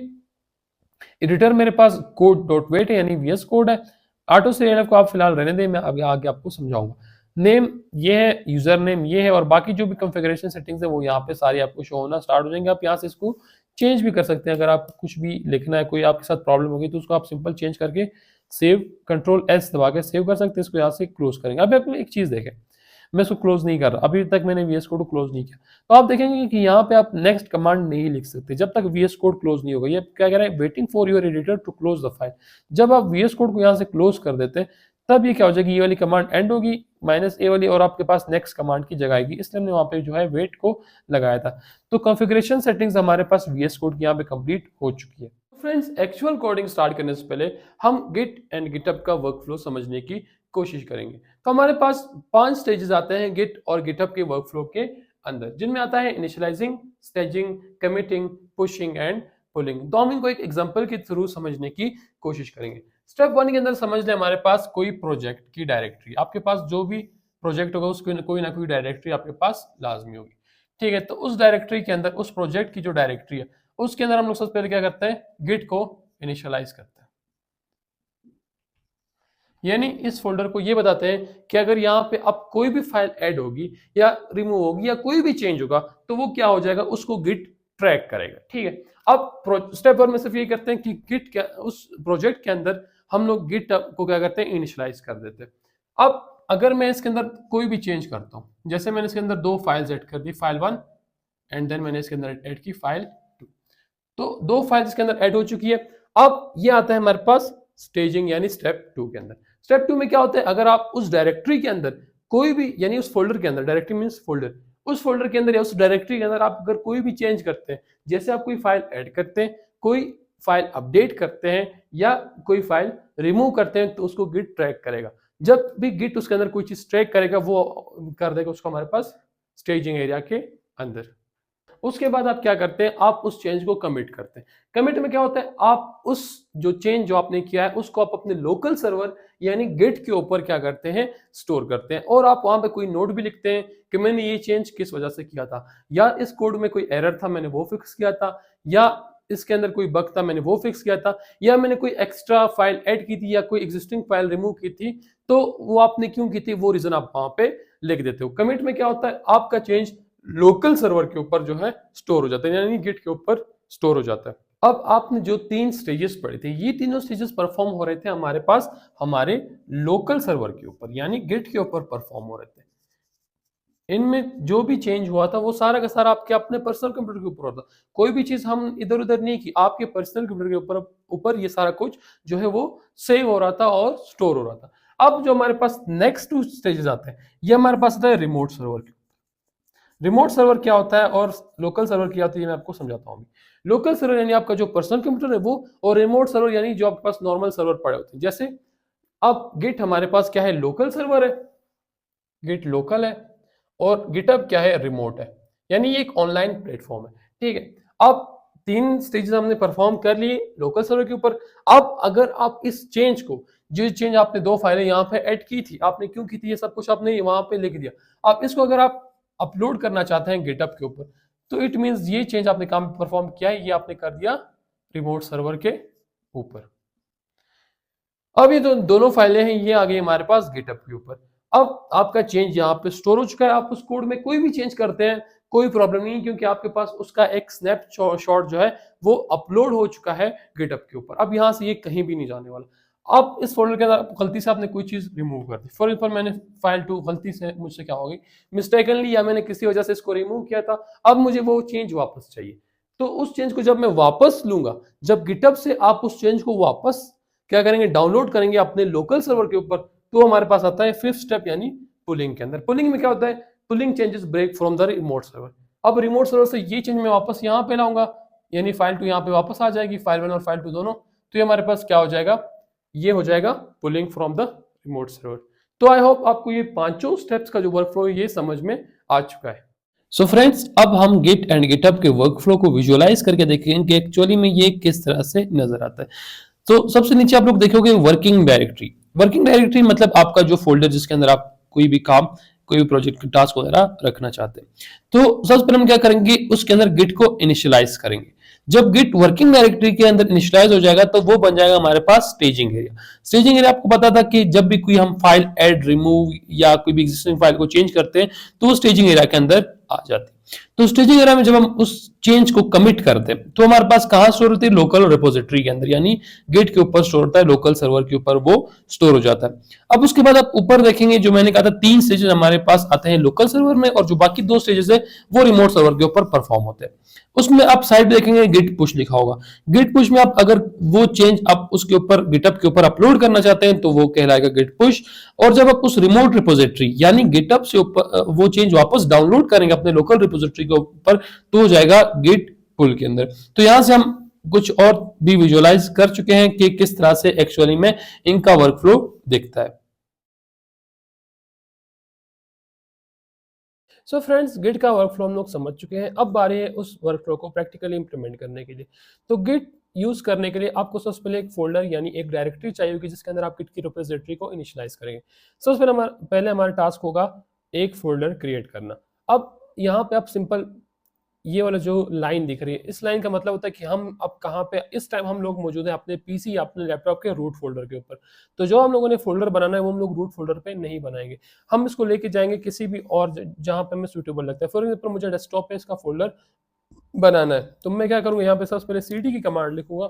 एडिटर मेरे पास कोड डॉट वेट है यानी VS कोड है। ऑटो से को आप फिलहाल रहने दें, मैं अभी आगे आपको समझाऊंगा। नेम ये है, यूजर नेम ये है, और बाकी जो भी कॉन्फ़िगरेशन सेटिंग्स है वो यहाँ पे सारी आपको शो होना स्टार्ट हो जाएंगे। आप यहाँ से इसको चेंज भी कर सकते हैं, अगर आपको कुछ भी लिखना है, कोई आपके साथ प्रॉब्लम होगी तो उसको आप सिंपल चेंज करके सेव Ctrl+S दबा के सेव कर सकते हैं। इसको यहाँ से क्लोज करेंगे। अभी आपको एक चीज देखें, मैं इसको क्लोज नहीं कर रहा, अभी तक मैंने VS कोड को क्लोज नहीं किया। तो आप देखेंगे कि यहाँ पे आप नेक्स्ट कमांड नहीं लिख सकते जब तक VS कोड क्लोज नहीं होगा। ये क्या कह रहा है, waiting for your editor to close the file. जब आप VS कोड को यहाँ से क्लोज कर देते हैं तब ये क्या हो जाएगी, ये वाली कमांड एंड होगी -a वाली, और आपके पास नेक्स्ट कमांड की जगह आएगी। इसलिए हमने वहाँ पे जो है वेट को लगाया था। तो कॉन्फ़िगरेशन सेटिंग्स हमारे पास VS कोड की यहाँ पे कंप्लीट हो चुकी है। फ्रेंड्स, एक्चुअल कोडिंग स्टार्ट करने से पहले हम गिट एंड गिटहब का वर्कफ्लो समझने की कोशिश करेंगे। तो हमारे पास 5 स्टेजेस आते हैं गिट और गिटहब के वर्कफ्लो के अंदर, जिनमें आता है initialising, staging, committing, pushing and pulling. तो हम इनको एक एग्जांपल के थ्रू समझने की कोशिश करेंगे। स्टेप 1 के अंदर समझ लें, हमारे पास कोई प्रोजेक्ट की डायरेक्टरी, आपके पास जो भी प्रोजेक्ट होगा उसकी कोई ना कोई डायरेक्टरी आपके पास लाजमी होगी, ठीक है। तो उस डायरेक्टरी के अंदर, उस प्रोजेक्ट की जो डायरेक्टरी है उसके अंदर हम लोग सबसे पहले क्या करते हैं, गिट को इनिशियलाइज करते हैं। यानी इस फोल्डर को ये बताते हैं कि अगर यहाँ पे अब कोई भी फाइल ऐड होगी या रिमूव होगी या कोई भी चेंज होगा तो वो क्या हो जाएगा, उसको गिट ट्रैक करेगा, ठीक है। अब स्टेप 1 में सिर्फ ये करते हैं कि गिट उस प्रोजेक्ट के अंदर हम लोग गिट को क्या करते हैं, इनिशियलाइज कर देते हैं। अब अगर मैं इसके अंदर कोई भी चेंज करता हूँ, जैसे मैंने इसके अंदर दो फाइल्स ऐड कर दी, फाइल 1 एंड देन मैंने इसके अंदर ऐड की फाइल 2, तो दो फाइल्स इसके अंदर ऐड हो चुकी है। अब ये आता है हमारे पास स्टेजिंग यानी स्टेप 2 के अंदर। स्टेप 2 में क्या होता है, अगर आप उस डायरेक्टरी के अंदर कोई भी यानी उस फोल्डर के अंदर, डायरेक्टरी मींस फोल्डर, उस फोल्डर के अंदर या उस डायरेक्टरी के अंदर आप अगर कोई भी चेंज करते हैं, जैसे आप कोई फाइल ऐड करते हैं, कोई फाइल अपडेट करते हैं या कोई फाइल रिमूव करते हैं, तो उसको गिट ट्रैक करेगा। जब भी गिट उसके अंदर कोई चीज ट्रैक करेगा वो कर देगा उसको हमारे पास स्टेजिंग एरिया के अंदर। उसके बाद आप क्या करते हैं, आप उस चेंज को कमिट करते हैं। कमिट में क्या होता है, आप उस जो चेंज जो आपने किया है उसको आप अपने लोकल सर्वर यानी गिट के ऊपर क्या करते हैं, स्टोर करते हैं। और आप वहां पे कोई नोट भी लिखते हैं कि मैंने ये चेंज किस वजह से किया था, या इस कोड में कोई एरर था मैंने वो फिक्स किया था, या इसके अंदर कोई बग था मैंने वो फिक्स किया था, या मैंने कोई एक्स्ट्रा फाइल ऐड की थी या कोई एग्जिस्टिंग फाइल रिमूव की थी, तो वो आपने क्यों की थी वो रीजन आप वहां पे लिख देते हो। कमिट में क्या होता है, आपका चेंज लोकल सर्वर के ऊपर जो है स्टोर हो जाता है, यानी गिट के ऊपर स्टोर हो जाता है। अब आपने जो 3 स्टेजेस पढ़े थे, ये तीनों स्टेजेस परफॉर्म हो रहे थे हमारे पास हमारे लोकल सर्वर के ऊपर यानी गिट के ऊपर परफॉर्म हो रहे थे। इनमें जो भी चेंज हुआ था वो सारा का सारा आपके अपने पर्सनल कंप्यूटर के ऊपर होता, कोई भी चीज हम इधर उधर नहीं की, आपके पर्सनल कंप्यूटर के ऊपर ऊपर ये सारा कुछ जो है वो सेव हो रहा था और स्टोर हो रहा था। अब जो हमारे पास नेक्स्ट 2 स्टेजेस आते हैं, ये हमारे पास आता है रिमोट सर्वर के। रिमोट सर्वर क्या होता है और लोकल सर्वर क्या होता है, ये मैं आपको समझाता हूँ। लोकल सर्वर यानी आपका जो पर्सनल कंप्यूटर है वो, और रिमोट सर्वर यानी जो आपके पास नॉर्मल सर्वर पड़े होते हैं। जैसे अब गिट हमारे पास क्या है, लोकल सर्वर है, गिट लोकल है, और गिटहब क्या है, रिमोट है, यानी ये एक ऑनलाइन प्लेटफॉर्म है। ठीक है, अब 3 स्टेजेस हमने परफॉर्म कर लिए लोकल सर्वर के ऊपर। अब अगर आप इस चेंज को, जो चेंज आपने 2 फाइलें यहाँ पे ऐड की थी, आपने क्यों की थी ये सब कुछ आपने वहां पे लिख दिया, अब इसको अगर आप अपलोड करना चाहते हैं गिटहब के ऊपर, तो इट मींस ये चेंज आपने काम परफॉर्म किया है, ये आपने कर दिया रिमोट सर्वर के ऊपर। अब ये दोनों फाइलें हैं, ये आ गई हमारे पास गिटहब के ऊपर। अब आपका चेंज यहाँ पे स्टोर हो चुका है, आप उस कोड में कोई भी चेंज करते हैं कोई प्रॉब्लम नहीं, क्योंकि आपके पास उसका एक स्नैपशॉट जो है वो अपलोड हो चुका है गिटहब के ऊपर। अब यहाँ से ये कहीं भी नहीं जाने वाला। अब इस फोल्डर के अंदर गलती से आपने कोई चीज रिमूव कर दी, फॉर एग्जाम्पल मैंने फाइल 2 गलती से मुझसे क्या हो गई, मिस्टेकनली, या मैंने किसी वजह से इसको रिमूव किया था, अब मुझे वो चेंज वापस चाहिए। तो उस चेंज को जब मैं वापस लूंगा, जब गिटहब से आप उस चेंज को वापस क्या करेंगे, डाउनलोड करेंगे अपने लोकल सर्वर के ऊपर, तो हमारे पास आता है 5th स्टेप यानी पुलिंग के अंदर। पुलिंग में क्या होता है, pulling changes break from the remote server. अब रिमोट सर्वर से ये चेंज मैं वापस यहाँ पे लाऊंगा, यानी फाइल 2 यहाँ पे वापस आ जाएगी, फाइल 1 और फाइल 2 दोनों, तो ये हमारे पास क्या हो जाएगा, ये हो जाएगा pulling from the remote server. तो आई होप आपको ये 5 स्टेप्स का जो वर्कफ्लो ये समझ में आ चुका है। सो फ्रेंड्स, अब हम गिट एंड गिटहब के वर्कफ्लो को विजुअलाइज करके देखेंगे कि एक्चुअली में ये किस तरह से नजर आता है। तो सबसे नीचे आप लोग देखोगे वर्किंग डायरेक्टरी। वर्किंग डायरेक्टरी मतलब आपका जो फोल्डर जिसके अंदर आप कोई भी काम, कोई भी प्रोजेक्ट टास्क वगैरह रखना चाहते हैं। तो सबसे पहले हम क्या करेंगे, उसके अंदर गिट को इनिशियलाइज करेंगे। जब गिट वर्किंग डायरेक्टरी के अंदर इनिशियलाइज हो जाएगा तो वो बन जाएगा हमारे पास स्टेजिंग एरिया। स्टेजिंग एरिया आपको पता था कि जब भी कोई हम फाइल ऐड, रिमूव या कोई भी एग्जिस्टिंग फाइल को चेंज करते हैं तो वो स्टेजिंग एरिया के अंदर आ जाती है। तो स्टेजिंग एरिया में जब हम उस चेंज को कमिट करते हैं तो हमारे पास कहां स्टोर होती है, लोकल रिपोजिटरी के अंदर, यानी गिट के ऊपर स्टोर होता है, लोकल सर्वर के ऊपर वो स्टोर हो जाता है। अब उसके बाद आप ऊपर देखेंगे, जो मैंने कहा था 3 स्टेजेस हमारे पास आते हैं लोकल सर्वर में, और जो बाकी 2 स्टेजेस है वो रिमोट सर्वर के ऊपर परफॉर्म होते हैं। उसमें आप साइड देखेंगे गिट पुश लिखा होगा। गिट पुश में आप अगर वो चेंज आप उसके ऊपर गिटहब के ऊपर अपलोड करना चाहते हैं तो वो कहलाएगा गिट पुश, और जब आप उस रिमोट रिपोजिटरी यानी गिटहब से ऊपर वो चेंज वापस डाउनलोड करेंगे अपने लोकल रिपोजिटरी के ऊपर तो हो जाएगा गिट पुल के अंदर। तो यहां से हम कुछ और भी विजुअलाइज कर चुके हैं कि किस तरह से एक्चुअली में इनका वर्कफ्लो दिखता है। सो फ्रेंड्स, गिट का वर्कफ्लो हम लोग समझ चुके हैं। अब बारी है उस वर्कफ्लो को प्रैक्टिकली इंप्लीमेंट करने के लिए। तो गिट यूज करने के लिए आपको सबसे पहले एक फोल्डर यानी एक डायरेक्टरी चाहिए होगी जिसके अंदर आप गिट की रिपोजिटरी को इनिशियलाइज करेंगे। सबसे पहले हमारा टास्क होगा एक फोल्डर क्रिएट करना। अब यहाँ पे आप सिंपल ये वाला जो लाइन दिख रही है, इस लाइन का मतलब होता है कि हम अब कहाँ पे, इस टाइम हम लोग मौजूद हैं अपने पीसी या अपने लैपटॉप के रूट फोल्डर के ऊपर। तो जो हम लोगों ने फोल्डर बनाना है वो हम लोग रूट फोल्डर पे नहीं बनाएंगे, हम इसको लेके जाएंगे किसी भी और जहाँ पे हमें सुटेबल लगता है। फॉर एग्जाम्पल मुझे डेस्कटॉप पे इसका फोल्डर बनाना है, तो मैं क्या करूँगा, यहाँ पे सबसे पहले cd की कमांड लिखूंगा।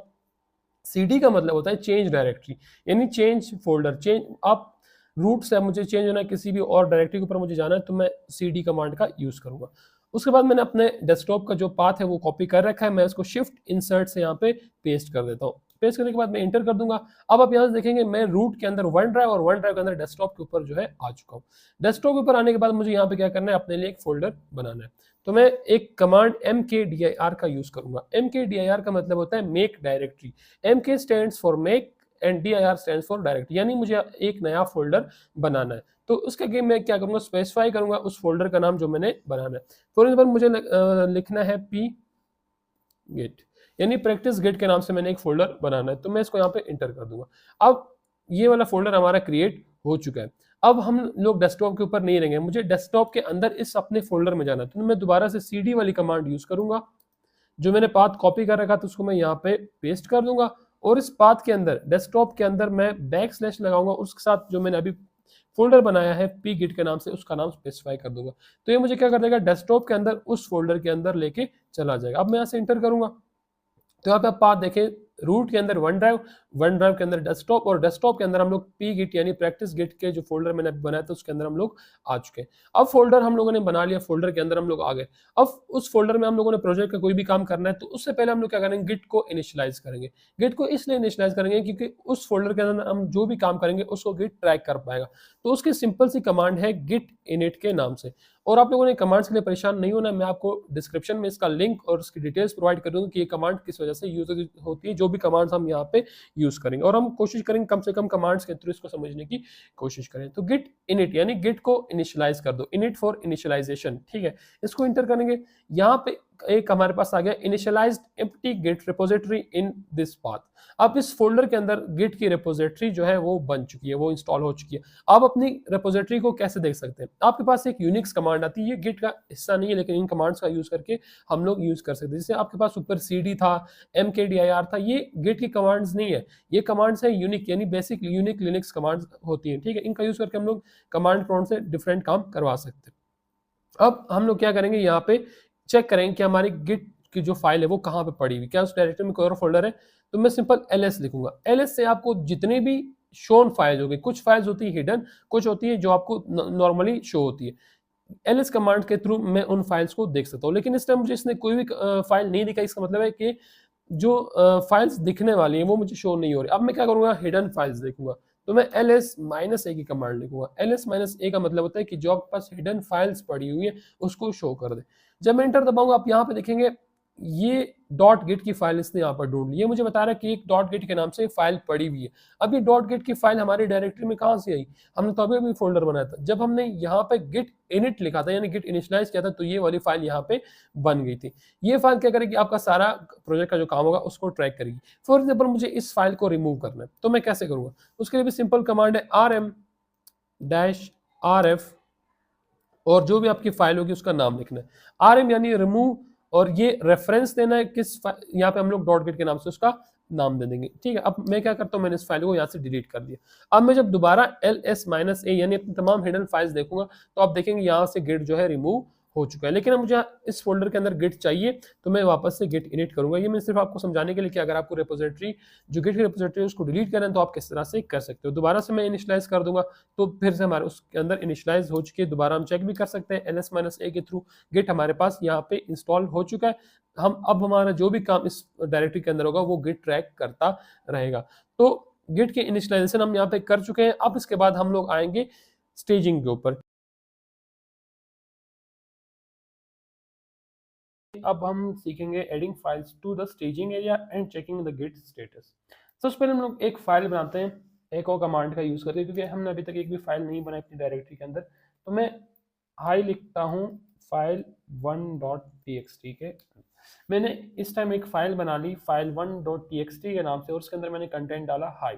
cd का मतलब होता है चेंज डायरेक्टरी, यानी चेंज फोल्डर। चेंज आप रूट से अब मुझे चेंज होना है, किसी भी और डायरेक्टरी के ऊपर मुझे जाना है, तो मैं cd कमांड का यूज़ करूँगा। उसके बाद मैंने अपने डेस्कटॉप का जो पाथ है वो कॉपी कर रखा है, मैं इसको शिफ्ट इंसर्ट से यहाँ पे पेस्ट कर देता हूँ। पेस्ट करने के बाद मैं एंटर कर दूंगा। अब आप यहाँ से देखेंगे मैं रूट के अंदर वन ड्राइव और वन ड्राइव के अंदर डेस्कटॉप के ऊपर जो है आ चुका हूँ। डेस्कटॉप के ऊपर आने के बाद मुझे यहाँ पे क्या करना है, अपने लिए एक फोल्डर बनाना है। तो मैं एक कमांड mkdir का यूज करूंगा। mkdir का मतलब होता है make directory. mk stands for make and dir stands for directory, यानी मुझे एक नया फोल्डर बनाना है। तो उसके लिए मैं क्या करूंगा, स्पेसिफाई करूंगा उस फोल्डर का नाम जो मैंने बनाना है। फॉर एग्जाम्पल मुझे लिखना है p git, यानी प्रैक्टिस गिट के नाम से मैंने एक फोल्डर बनाना है। तो मैं इसको यहाँ पे इंटर कर दूंगा। अब ये वाला फोल्डर हमारा क्रिएट हो चुका है। अब हम लोग डेस्कटॉप के ऊपर नहीं रहेंगे, मुझे डेस्कटॉप के अंदर इस अपने फोल्डर में जाना है। तो मैं दोबारा से cd वाली कमांड यूज करूंगा। जो मैंने पाथ कॉपी कर रखा था उसको मैं यहाँ पे पेस्ट कर दूंगा, और इस पाथ के अंदर डेस्कटॉप के अंदर मैं बैक स्लैश लगाऊंगा, उसके साथ जो मैंने अभी फोल्डर बनाया है p git के नाम से, उसका नाम स्पेसिफाई कर दूंगा। तो ये मुझे क्या कर देगा, डेस्कटॉप के अंदर उस फोल्डर के अंदर लेके चला जाएगा। अब मैं यहाँ से इंटर करूंगा, तो यहाँ पे आप पाथ देखें, रूट के अंदर वन ड्राइव के अंदर डेस्कटॉप, और डेस्कटॉप के अंदर हम लोग p git यानी प्रैक्टिस गिट के जो फोल्डर मैंने बनाया था उसके अंदर हम लोग आ चुके हैं। अब फोल्डर हम लोगों ने बना लिया, फोल्डर के अंदर हम लोग आ गए। अब उस फोल्डर में हम लोगों ने प्रोजेक्ट का कोई भी काम करना है, तो उससे पहले हम लोग क्या करेंगे, गिट को इनिशियलाइज करेंगे। गिट को इसलिए इनिशियलाइज करेंगे क्योंकि उस फोल्डर के अंदर हम जो भी काम करेंगे उसको गिट ट्रैक कर पाएगा। तो उसकी सिंपल सी कमांड है गिट इनिट के नाम से। और आप लोगों ने कमांड्स के लिए परेशान नहीं होना, मैं आपको डिस्क्रिप्शन में इसका लिंक और उसकी डिटेल्स प्रोवाइड कर दूंगा कि ये कमांड किस वजह से यूज होती है, जो भी कमांड्स हम यहाँ पे यूज करेंगे। और हम कोशिश करेंगे कम से कम कमांड्स के थ्रू इसको समझने की कोशिश करें। तो गिट इनिट यानी गिट को इनिशियलाइज कर दो, इनिट फॉर इनिशियलाइजेशन, ठीक है। इसको इंटर करेंगे, यहाँ पे एक हमारे पास आ गया initialised empty git repository in this path. अब इस फोल्डर के अंदर गिट की रिपोजिटरी जो है वो बन चुकी है, वो इंस्टॉल हो चुकी है। आप अपनी रिपोजिटरी को कैसे देख सकते हैं, आपके पास एक यूनिक्स कमांड आती है, ये गिट का हिस्सा नहीं है लेकिन इन कमांड्स का यूज करके हम लोग यूज कर सकते हैं। जैसे आपके पास ऊपर cd था, mkdir था, ये गिट की कमांड्स नहीं है, ये कमांड्स है यूनिक यानी बेसिक यूनिक लिनक्स कमांड्स होती है, ठीक है। इनका यूज करके हम लोग कमांड प्रॉम्प्ट से डिफरेंट काम करवा सकते हैं। अब हम लोग क्या करेंगे, यहाँ पे चेक करेंगे कि हमारी गिट की जो फाइल है वो कहाँ पे पड़ी हुई, क्या उस डायरेक्टरी में कोई और फोल्डर है। तो मैं सिंपल ls लिखूंगा। ls से आपको जितने भी शोन फाइल होगी, कुछ फाइल्स होती है हिडन, कुछ होती है जो आपको नॉर्मली शो होती है। ls कमांड के थ्रू मैं उन फाइल्स को देख सकता हूँ। लेकिन इस टाइम मुझे इसने कोई भी फाइल नहीं दिखाई, इसका मतलब है कि जो फाइल्स दिखने वाली हैं वो मुझे शो नहीं हो रही। अब मैं क्या करूंगा, हिडन फाइल्स देखूंगा। तो मैं ls-a की कमांड लिखूंगा। ls-a का मतलब होता है कि जो आपके पास हिडन फाइल्स पड़ी हुई है उसको शो कर दे। जब मैं एंटर दबाऊंगा, आप यहाँ पे देखेंगे ये डॉट गिट की फाइल इसने यहाँ पर ढूंढ ली। ये मुझे बता रहा है कि एक डॉट गिट के नाम से फाइल पड़ी हुई है। अब ये डॉट गिट की फाइल हमारी डायरेक्टरी में कहाँ से आई, हमने तो अभी फोल्डर बनाया था। जब हमने यहाँ पे गिट इनिट लिखा था यानी गिट इनिशियलाइज किया था, तो ये वाली फाइल यहाँ पे बन गई थी। ये फाइल क्या करेगी, आपका सारा प्रोजेक्ट का जो काम होगा उसको ट्रैक करेगी। फॉर एग्जाम्पल मुझे इस फाइल को रिमूव करना है, तो मैं कैसे करूंगा, उसके लिए भी सिंपल कमांड है rm-rf, और जो भी आपकी फाइल होगी उसका नाम लिखना है। rm यानी रिमूव, और ये रेफरेंस देना है किस, यहाँ पे हम लोग डॉट गिट के नाम से उसका नाम दे देंगे, ठीक है। अब मैं क्या करता हूँ, मैंने इस फाइल को यहाँ से डिलीट कर दिया। अब मैं जब दोबारा ls-a यानी अपनी तमाम हिडन फाइल्स देखूंगा, तो आप देखेंगे यहाँ से गिट जो है रिमूव हो चुका है। लेकिन अब मुझे इस फोल्डर के अंदर गिट चाहिए, तो मैं वापस से गिट इनिट करूंगा। ये मैं सिर्फ आपको समझाने के लिए कि अगर आपको रिपोजिटरी जो गिट की रिपोजिटरी है उसको डिलीट करना है तो आप किस तरह से कर सकते हो। दोबारा से मैं इनिशियलाइज कर दूंगा, तो फिर से हमारे उसके अंदर इनिशियलाइज हो चुकी है। दोबारा हम चेक भी कर सकते हैं, ls-a के थ्रू गिट हमारे पास यहाँ पे इंस्टॉल हो चुका है। हम अब हमारा जो भी काम इस डायरेक्टरी के अंदर होगा वो गिट ट्रैक करता रहेगा। तो गिट के इनिशियलाइजेशन हम यहाँ पे कर चुके हैं। अब इसके बाद हम लोग आएंगे स्टेजिंग के ऊपर। अब हम सीखेंगे adding files to the staging area and checking the git status. सबसे पहले हम लोग एक फाइल बनाते हैं, एक और कमांड का यूज करके, क्योंकि हमने अभी तक एक भी फाइल नहीं बनाई अपनी डायरेक्टरी के अंदर। तो मैं हाई लिखता हूँ फाइल 1.txt के। मैंने इस टाइम एक फाइल बना ली फाइल 1.txt के नाम से, और उसके अंदर मैंने कंटेंट डाला हाई।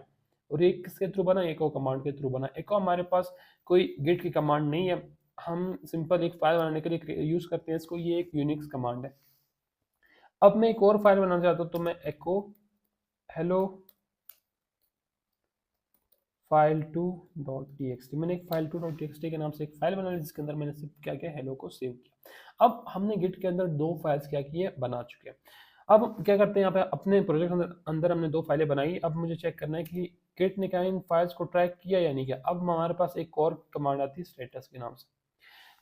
और ये किसके थ्रू बना, एक और कमांड के थ्रू बना। एक और हमारे पास कोई गिट की कमांड नहीं है, हम सिंपल एक फाइल बनाने के लिए यूज करते हैं इसको, ये एक यूनिक्स कमांड है। अब मैं एक और फाइल बनाना चाहता हूँ, तो मैं echo hello file2.txt, मैंने एक file2.txt के नाम से एक फाइल बना ली जिसके अंदर मैंने सिर्फ क्या किया, हेलो को सेव किया। अब हमने गिट के अंदर दो फाइल्स क्या की है, बना चुके हैं। अब क्या करते हैं, यहाँ पे अपने प्रोजेक्ट अंदर हमने 2 फाइलें बनाई। अब मुझे चेक करना है कि गिट ने क्या इन फाइल्स को ट्रैक किया या नहीं किया। अब हमारे पास एक और कमांड आती है स्टेटस के नाम से।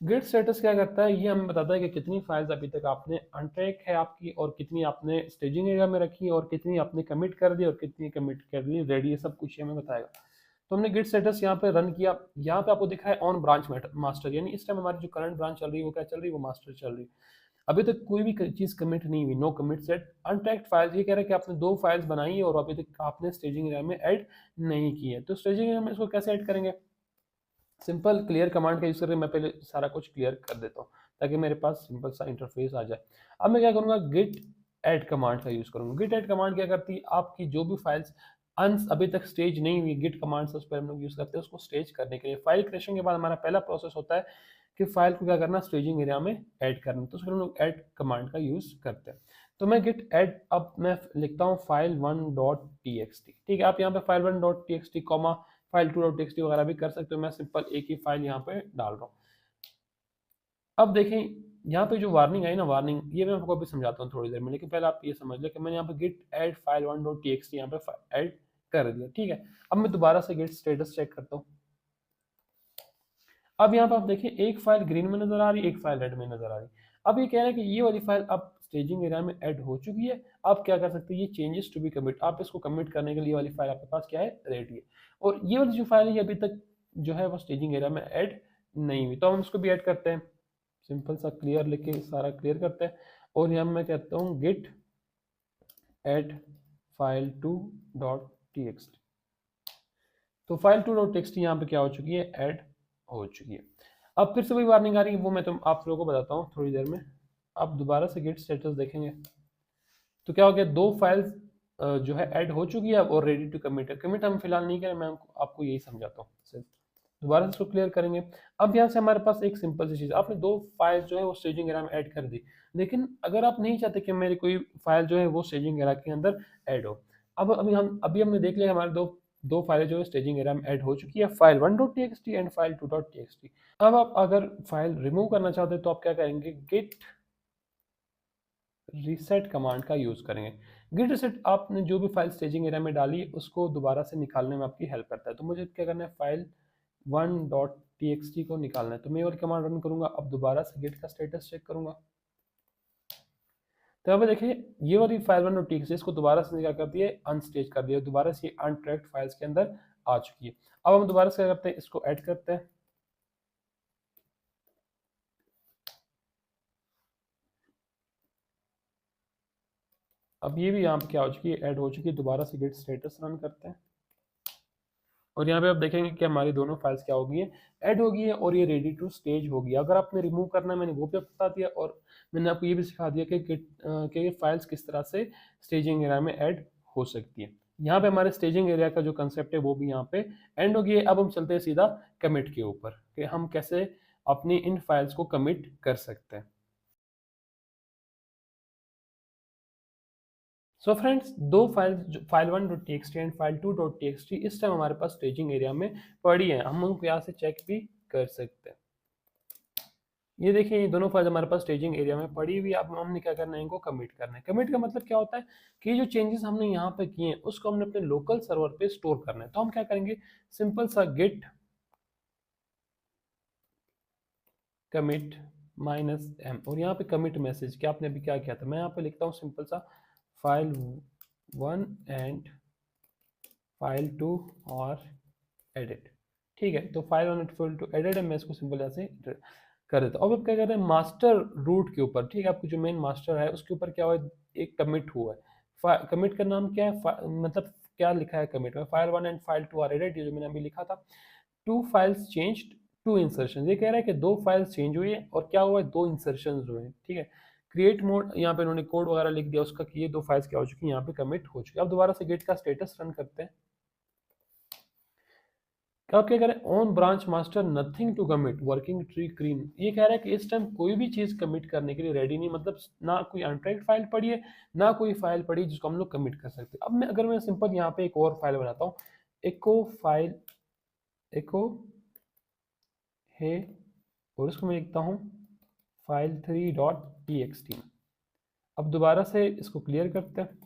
गिट स्टेटस क्या करता है, ये हमें बताता है कि कितनी फाइल्स अभी तक आपने अनट्रैक है आपकी, और कितनी आपने स्टेजिंग एरिया में रखी, और कितनी आपने कमिट कर दी और कितनी कमिट कर ली रेडी, ये सब कुछ ये हमें बताएगा। तो हमने गिट स्टेटस यहाँ पे रन किया। यहाँ पे आपको दिख रहा है ऑन ब्रांच मास्टर, यानी इस टाइम हमारी जो करंट ब्रांच चल रही है वो क्या चल रही है, वो मास्टर चल रही है। अभी तक कोई भी चीज कमिट नहीं हुई, नो कमिट सेट अनट्रैक्ड फाइल्स। ये कह रहा है कि आपने 2 फाइल्स बनाई है और अभी तक आपने स्टेजिंग एरिया में ऐड नहीं की है। तो स्टेजिंग एरिया में इसको कैसे ऐड करेंगे, सिंपल क्लियर कमांड का यूज करके मैं पहले सारा कुछ क्लियर कर देता हूँ ताकि मेरे पास सिंपल सा इंटरफेस आ जाए। अब मैं क्या करूँगा, गिट ऐड कमांड का यूज करूँगा। गिट ऐड कमांड क्या करती है, आपकी जो भी फाइल्स अभी तक स्टेज नहीं हुई, गिट कमांड से उस पर हम लोग यूज करते हैं उसको स्टेज करने के लिए। फाइल क्रिएशन के बाद हमारा पहला प्रोसेस होता है कि फाइल को क्या करना, स्टेजिंग एरिया में ऐड करना, तो उसके लिए हम लोग ऐड कमांड का यूज करते हैं। तो मैं गिट ऐड, अब मैं लिखता हूँ file1.txt। ठीक है, आप यहाँ पे file1.txt कॉमा file2.txt वगैरह भी कर सकते हो। मैं सिंपल एक ही फाइल यहाँ पे डाल रहा हूँ। अब देखें यहाँ पे जो वार्निंग आई ना, वार्निंग ये मैं आपको अभी समझाता हूँ थोड़ी देर में, लेकिन पहले आप ये समझ लें कि मैंने यहाँ पे गिट ऐड file1.txt यहाँ पे ऐड कर दिया। ठीक है, अब मैं दोबारा से गिट स्टेटस चेक करता हूँ। अब यहाँ पे आप देखिए एक फाइल ग्रीन में नजर आ रही है, एक फाइल रेड में नजर आ रही है। अब ये कह रहा है कि ये वाली फाइल अब स्टेजिंग एरिया में ऐड हो चुकी है। आप क्या कर सकते हैं, ये चेंजेस टू बी कमिट, आप इसको कमिट करने के लिए वाली फाइल आपके पास क्या है, रेडी है। और ये वाली जो फाइल है ये अभी तक जो है वो स्टेजिंग एरिया में ऐड नहीं हुई, तो हम उसको भी ऐड करते हैं। सिंपल सा क्लियर लिख के सारा क्लियर करते हैं, और यहाँ मैं कहता हूँ गिट ऐड file2.txt। तो file2.txt यहाँ पे क्या हो चुकी है, ऐड हो चुकी है। अब फिर से वही वार्निंग आ रही है, वो मैं आप लोगों को बताता हूँ थोड़ी देर में। अब दोबारा से गिट स्टेटस देखेंगे तो क्या हो गया, 2 फाइल्स जो है ऐड हो चुकी है और रेडी टू कमिट है। कमिट हम फिलहाल नहीं करें, मैं आपको यही समझाता हूँ। दोबारा से इसको क्लियर करेंगे। अब यहाँ से हमारे पास एक सिंपल सी चीज़, आपने 2 फाइल्स जो है वो स्टेजिंग एरिया में ऐड कर दी, लेकिन अगर आप नहीं चाहते कि मेरी कोई फाइल जो है वो स्टेजिंग एरिया के अंदर ऐड हो, अब अभी हमने देख लिया हमारे दो फाइलें जो है स्टेजिंग एरिया में ऐड हो चुकी है, file1.txt एंड file2.txt। अब आप अगर फाइल रिमूव करना चाहते हैं तो आप क्या करेंगे, गिट रीसेट कमांड का यूज करेंगे। गिट रीसेट आपने जो भी फाइल स्टेजिंग एरिया में डाली उसको दोबारा से निकालने में आपकी हेल्प करता है। तो मुझे क्या करना है, फाइल 1.txt को निकालना है, तो मैं ये वाली कमांड रन करूंगा। अब दोबारा से गिट का स्टेटस चेक करूंगा, तो यहाँ पे देखिए ये वाली फाइल 1.txt इसको दोबारा से क्या कर दिया, अनस्टेज कर दिया, दोबारा से अनट्रैक्ड फाइल्स के अंदर आ चुकी है। अब हम दोबारा से क्या करते हैं, इसको ऐड करते हैं। अब ये भी यहाँ पे क्या हो चुकी है, ऐड हो चुकी है। दोबारा से गिट स्टेटस रन करते हैं, और यहाँ पे आप देखेंगे कि हमारी दोनों फाइल्स क्या हो गई है, ऐड हो गई है, और ये रेडी टू स्टेज हो गया। अगर आपने रिमूव करना है मैंने वो भी बता दिया, और मैंने आपको ये भी सिखा दिया कि ये फाइल्स किस तरह से स्टेजिंग एरिया में ऐड हो सकती है। यहाँ पे हमारे स्टेजिंग एरिया का जो कंसेप्ट है वो भी यहाँ पे एंड हो गया है। अब हम चलते हैं सीधा कमिट के ऊपर कि हम कैसे अपनी इन फाइल्स को कमिट कर सकते हैं। सो फ्रेंड्स, दो फाइल1.txt एंड file2.txt इस टाइम हमारे पास स्टेजिंग एरिया में पड़ी है, हम उनको यहाँ से चेक भी कर सकते हैं। ये देखिए ये दोनों फाइल हमारे पास स्टेजिंग एरिया में पड़ी हुई। अब हमने क्या करना है, इनको कमिट करना है। कमिट का मतलब क्या होता है कि जो चेंजेस हमने यहाँ पे किए हैं उसको हमने अपने लोकल सर्वर पे स्टोर करना है। तो हम क्या करेंगे, सिंपल सा गिट कमिट -m, और यहाँ पे कमिट मैसेज क्या आपने अभी क्या किया था, मैं यहाँ पे लिखता हूँ सिंपल सा file1 एंड file2 और एडिट। ठीक है, तो file1 एंड file2 एडिट है, मैं इसको सिंपल ऐसे कर देता हूँ। अब आप क्या करते हैं, मास्टर रूट के ऊपर, ठीक है, आपको जो मेन मास्टर है उसके ऊपर क्या हुआ है, एक कमिट हुआ है। कमिट का नाम क्या है, मतलब क्या लिखा है कमिट में, file1 and file2 are edit, ये जो मैंने अभी लिखा था। 2 फाइल्स चेंज्ड, 2 इंसर्शन, ये कह रहा है कि 2 फाइल्स चेंज हुई है और क्या हुआ है, 2 इंसर्शन हुए हैं। ठीक है, क्रिएट मोड यहाँ पे इन्होंने कोड वगैरह लिख दिया उसका कि ये 2 फाइल्स क्या हो चुकी है, यहाँ पे कमिट हो चुकी है। अब दोबारा से गेट का स्टेटस रन करते हैं। अब क्या करें, on branch master nothing to commit working tree clean, ये कह रहा है कि इस टाइम कोई भी चीज कमिट करने के लिए रेडी नहीं, मतलब ना कोई अनट्रैक्ड फाइल पड़ी है, ना कोई फाइल पड़ी जिसको हम लोग कमिट कर सकते हैं। अब मैं अगर मैं सिंपल यहाँ पे एक और फाइल बनाता हूँ, एको फाइल एको है, और इसको मैं लिखता हूँ file3.txt। अब दोबारा से इसको क्लियर करते हैं।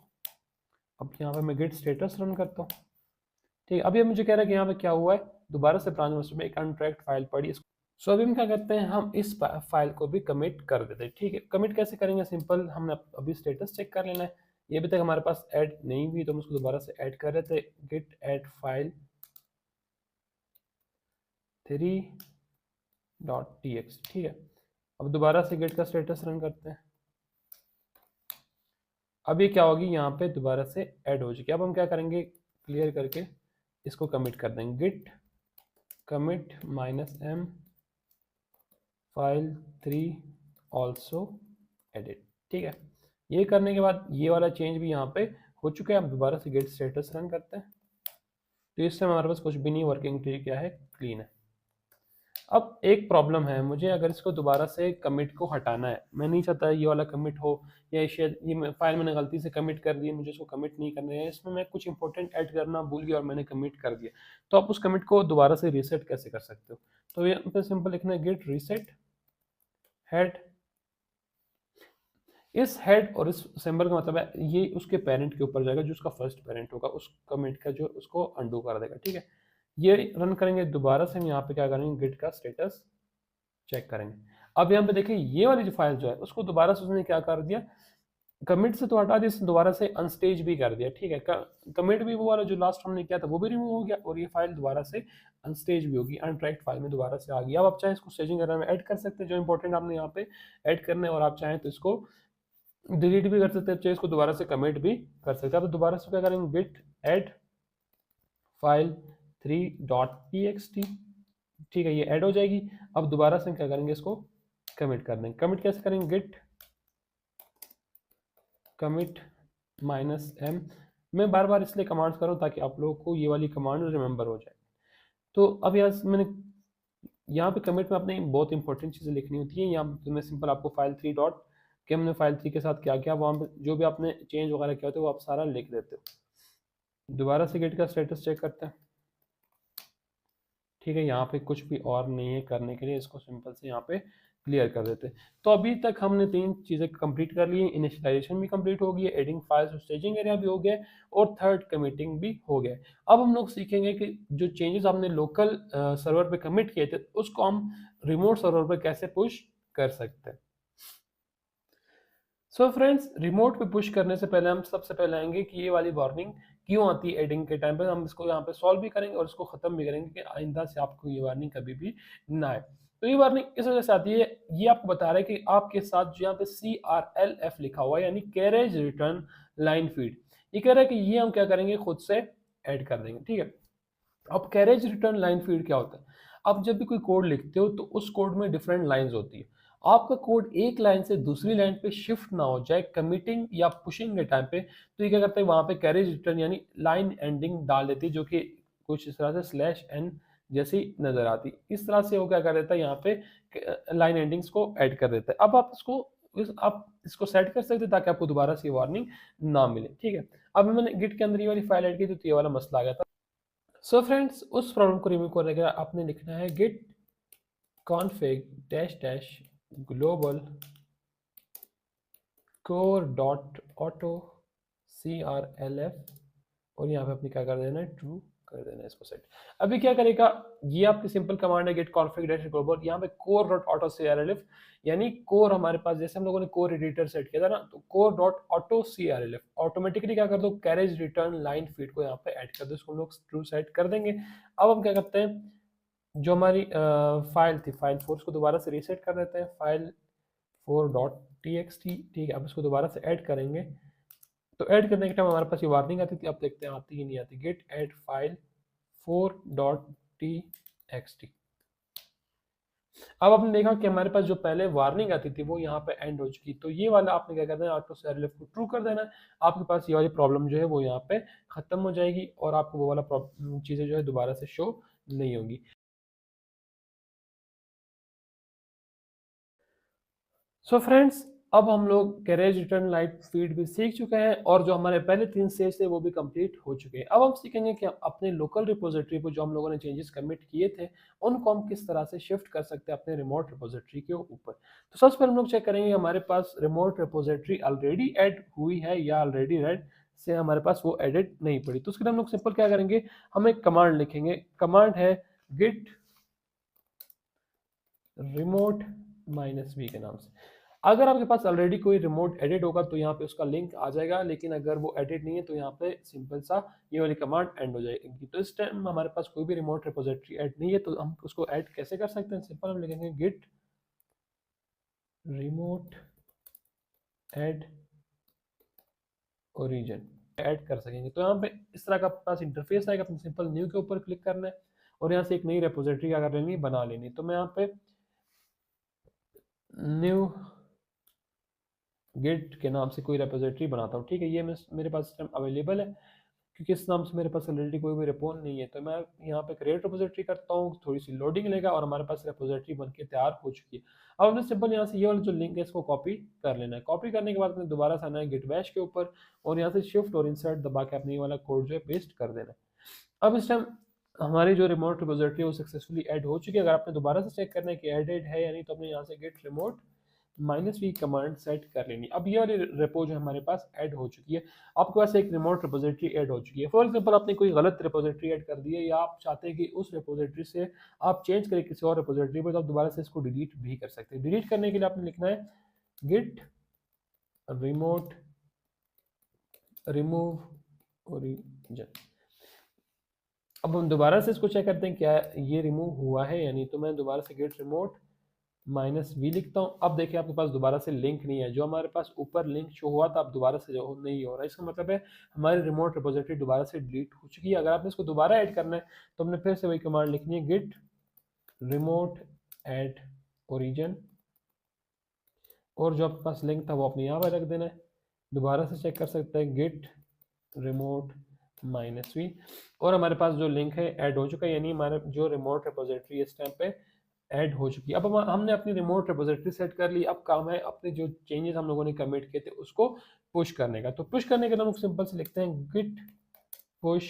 अब यहाँ पे मैं गिट स्टेटस रन करता हूँ। ठीक है, अभी अब मुझे कह रहा है कि यहाँ पे क्या हुआ है, दोबारा से ब्रांच मास्टर में एक अनट्रैक्ड फाइल पड़ी। सो अभी हम क्या करते हैं, हम इस फाइल को भी कमिट कर देते हैं। ठीक है, कमिट कैसे करेंगे, सिंपल हमने अभी स्टेटस चेक कर लेना है। ये अभी तक हमारे पास ऐड नहीं हुई तो हम उसको दोबारा से ऐड कर रहे थे, गिट ऐड फाइल 3.txt। ठीक है, अब दोबारा से गिट का स्टेटस रन करते हैं। अब ये क्या होगी, यहाँ पे दोबारा से ऐड हो चुकी है। अब हम क्या करेंगे, क्लियर करके इसको कमिट कर देंगे, git commit -m file 3 also edit. ठीक है, ये करने के बाद ये वाला चेंज भी यहाँ पे हो चुका है। हम दोबारा से गेट स्टेटस रन करते हैं तो इस समय हमारे पास कुछ भी नहीं, वर्किंग ट्री क्या है, क्लीन है। अब एक प्रॉब्लम है, मुझे अगर इसको दोबारा से कमिट को हटाना है, मैं नहीं चाहता ये वाला कमिट हो, या शायद ये फाइल मैंने गलती से कमिट कर दी, मुझे इसको कमिट नहीं करना है, इसमें मैं कुछ इंपॉर्टेंट ऐड करना भूल गया और मैंने कमिट कर दिया, तो आप उस कमिट को दोबारा से रीसेट कैसे कर सकते हो। तो यहाँ पे सिंपल लिखना है गिट रीसेट हेड। इस हेड और इस सिंबल का मतलब है ये उसके पेरेंट के ऊपर जाएगा, जो उसका फर्स्ट पेरेंट होगा उस कमिट का, जो उसको अंडू कर देगा। ठीक है, ये रन करेंगे, दोबारा से हम यहाँ पे क्या करेंगे, गिट का स्टेटस चेक करेंगे। अब यहाँ पे देखिए ये वाली जो फाइल जो है उसको दोबारा से उसने क्या कर दिया, कमिट से तो हटा दिया, इसने दोबारा से अनस्टेज भी कर दिया। ठीक है, कमिट भी वो वाला जो लास्ट हमने किया था वो भी रिमूव हो गया, और ये फाइल दोबारा से अनस्टेज भी होगी, अनट्रैक्ड फाइल में दोबारा से आ गई। अब आप चाहें इसको स्टेजिंग एरर में ऐड कर सकते हैं, जो इंपॉर्टेंट आपने यहाँ पे ऐड करना है, और आप चाहें तो इसको डिलीट भी कर सकते हैं, चाहे इसको दोबारा से कमिट भी कर सकते हैं। अब दोबारा से क्या करेंगे, गिट ऐड फाइल 3.txt। ठीक है, ये ऐड हो जाएगी। अब दोबारा से क्या करेंगे, इसको कमिट कर देंगे। कमिट कैसे करेंगे, गिट कमिट -m। मैं बार बार इसलिए कमांड्स कर रहा हूँ ताकि आप लोगों को ये वाली कमांड रिमेंबर हो जाए। तो अब यहाँ मैंने यहाँ पे कमिट में आपने बहुत इंपॉर्टेंट चीज़ें लिखनी होती है। यहाँ पे मैं सिंपल आपको फाइल 3 डॉट कि हमने फाइल 3 के साथ क्या किया, वहाँ पे जो भी आपने चेंज वगैरह किया होता है वो आप सारा लिख देते हो। दोबारा से गिट का स्टेटस चेक करते हैं। ठीक है, यहाँ पे कुछ भी और नहीं है करने के लिए, इसको सिंपल से यहाँ पे क्लियर कर देते हैं। तो अभी तक हमने 3 चीज़ें कंप्लीट कर ली, इनिशियलाइजेशन भी कंप्लीट हो गई है, एडिंग फाइल्स और स्टेजिंग एरिया भी हो गया, और थर्ड कमिटिंग भी हो गया। अब हम लोग सीखेंगे कि जो चेंजेस हमने लोकल सर्वर पे कमिट किए थे उसको हम रिमोट सर्वर पे कैसे पुश कर सकते हैं। सो फ्रेंड्स, रिमोट पे पुश करने से पहले हम सबसे पहले आएंगे कि ये वाली वार्निंग क्यों आती है एडिंग के टाइम पे। हम इसको यहाँ पे सॉल्व भी करेंगे और इसको खत्म भी करेंगे कि आइंदा से आपको ये वार्निंग कभी भी ना आए। तो ये वार्निंग इस वजह से आती है, ये आपको बता रहा है कि आपके साथ जो यहाँ पे CRLF लिखा हुआ है, यानी कैरेज रिटर्न लाइन फीड, ये कह रहा है कि ये हम क्या करेंगे, खुद से ऐड कर देंगे। ठीक है, अब कैरेज रिटर्न लाइन फीड क्या होता है, आप जब भी कोई कोड लिखते हो तो उस कोड में डिफरेंट लाइंस होती है। आपका कोड एक लाइन से दूसरी लाइन पे शिफ्ट ना हो जाए कमिटिंग या पुशिंग के टाइम पे, तो ये क्या करते हैं, वहां पे कैरेज रिटर्न यानी लाइन एंडिंग डाल देती है, जो कि कुछ इस तरह से /n जैसी नजर आती। इस तरह से वो क्या कर देता है, यहाँ पे लाइन एंडिंग्स को ऐड कर देता है। अब आप इसको सेट कर सकते हैं ताकि आपको दोबारा से वार्निंग ना मिले। ठीक है, अब मैंने गिट के अंदर ये वाली फाइल ऐड की तो ये वाला मसला आ गया था। सो फ्रेंड्स, उस प्रॉब्लम को रिमूव करने के लिए आपने लिखना है Git config -global core.auto crlf, और यहाँ पे अपनी क्या कर देना है, ट्रू कर देना है इसको सेट। अभी क्या करेगा, ये आपकी सिंपल कमांड है गिट config-global, यहाँ पे core.auto crlf, यानी कोर हमारे पास, जैसे हम लोगों ने कोर एडिटर सेट किया था ना, तो core.auto crlf ऑटोमेटिकली क्या कर दो, कैरेज रिटर्न लाइन फीड को यहाँ पे ऐड कर दो, इसको हम लोग ट्रू सेट कर देंगे। अब हम क्या करते हैं, जो हमारी फाइल थी, फाइल 4 को दोबारा से रीसेट कर देते हैं, फाइल 4.txt। ठीक है, अब इसको दोबारा से ऐड करेंगे। तो ऐड करने के टाइम हमारे पास ये वार्निंग आती थी, अब देखते हैं आती ही नहीं आती, गेट ऐड फाइल 4.txt। अब आपने देखा कि हमारे पास जो पहले वार्निंग आती थी वो यहाँ पे एंड हो चुकी। तो ये वाला आपने क्या करना है, ऑटो CRLF को ट्रू कर देना है, आपके पास ये वाली प्रॉब्लम जो है वो यहाँ पे खत्म हो जाएगी, और आपको वो वाला चीज़ें जो है दोबारा से शो नहीं होगी। सो फ्रेंड्स, अब हम लोग कैरेज रिटर्न लाइट फीड भी सीख चुके हैं और जो हमारे पहले 3 स्टेज थे वो भी कंप्लीट हो चुके हैं। अब हम सीखेंगे कि अपने लोकल रिपोजिटरी पर जो हम लोगों ने चेंजेस कमिट किए थे उनको हम किस तरह से शिफ्ट कर सकते हैं अपने रिमोट रिपोजिटरी के ऊपर। तो सबसे पहले हम लोग चेक करेंगे हमारे पास रिमोट रिपोजिटरी ऑलरेडी ऐड हुई है या ऑलरेडी रेड से हमारे पास वो एडिट नहीं पड़ी। तो उसके लिए हम लोग सिंपल क्या करेंगे, हम एक कमांड लिखेंगे, कमांड है git रिमोट -v के नाम से। अगर आपके पास ऑलरेडी कोई रिमोट एडिट होगा तो यहाँ पे उसका लिंक आ जाएगा, लेकिन अगर वो एडिट नहीं है तो यहाँ पे सिंपल सा ये वाली कमांड एंड हो जाएगी। तो इस टाइम हमारे पास कोई भी रिमोट रिपोजिटरी ऐड नहीं है, तो हम उसको ऐड कैसे कर सकते हैं? सिंपल हम लिखेंगे git remote add origin, add कर सकेंगे। तो यहाँ पे इस तरह का पास इंटरफेस आएगा, अपने सिंपल न्यू के ऊपर क्लिक करना है और यहाँ से एक नई रिपोजिटरी क्या कर लेनी है, बना लेनी। तो मैं यहाँ पे न्यू गिट के नाम से कोई रिपोजिटरी बनाता हूँ, ठीक है। ये मेरे पास सिस्टम अवेलेबल है क्योंकि इस नाम से मेरे पास ऑलरेडी कोई भी रिपो नहीं है। तो मैं यहाँ पे क्रिएट रिपोजिटरी करता हूँ, थोड़ी सी लोडिंग लेगा और हमारे पास रिपोजिटरी बन के तैयार हो चुकी है। अब हमने सिंपल यहाँ से ये वाला जो लिंक है इसको कॉपी कर लेना है। कॉपी करने के बाद अपने दोबारा से आना है गिट बैश के ऊपर और यहाँ से शिफ्ट और इंसर्ट दबा के अपने ये वाला कोड जो है पेस्ट कर देना है। अब इस टाइम हमारी जो रिमोट रिपोजिटरी है वो सक्सेसफुली ऐड हो चुकी है। अगर आपने दोबारा से चेक करना है कि एडेड है या नहीं, तो अपने यहाँ से git remote -v command set कर लेनी। अब ये वाली रिपो जो हमारे पास ऐड हो चुकी है, आपके पास एक रिमोट रिपोजिटरी ऐड हो चुकी है। फॉर एग्जांपल आपने कोई गलत रिपोजिटरी ऐड कर दी है या आप चाहते हैं कि उस रिपोजिटरी से आप चेंज करें किसी और रिपोजिटरी पर, तो आप दोबारा से इसको डिलीट भी कर सकते हैं। डिलीट करने के लिए आपने लिखना है गिट रिमोट रिमूव ओरिजिन। अब हम दोबारा से इसको चेक करते हैं क्या ये रिमूव हुआ है यानी। तो मैं दोबारा से गेट रिमोट -v लिखता हूँ। अब देखिए आपके पास दोबारा से लिंक नहीं है, जो हमारे पास ऊपर लिंक शो हुआ था अब दोबारा से जो नहीं हो रहा है। इसका मतलब है हमारी रिमोट रिपोजिटरी दोबारा से डिलीट हो चुकी है। अगर आपने इसको दोबारा ऐड करना है तो हमने फिर से वही कमांड लिखनी है गिट रिमोट ऐड ओरिजिन और जो आपके पास लिंक था वो अपने यहाँ पर रख देना है। दोबारा से चेक कर सकते हैं गिट रिमोट -v और हमारे पास जो लिंक है ऐड हो चुका है, यानी हमारे जो रिमोट रिपोजिटरी इस टाइम पे ऐड हो चुकी है। अब हमने अपनी रिमोट रिपोजिटरी सेट कर ली। अब काम है अपने जो चेंजेस हम लोगों ने कमिट किए थे उसको पुश करने का। तो पुश करने के लिए हम सिंपल से लिखते हैं गिट पुश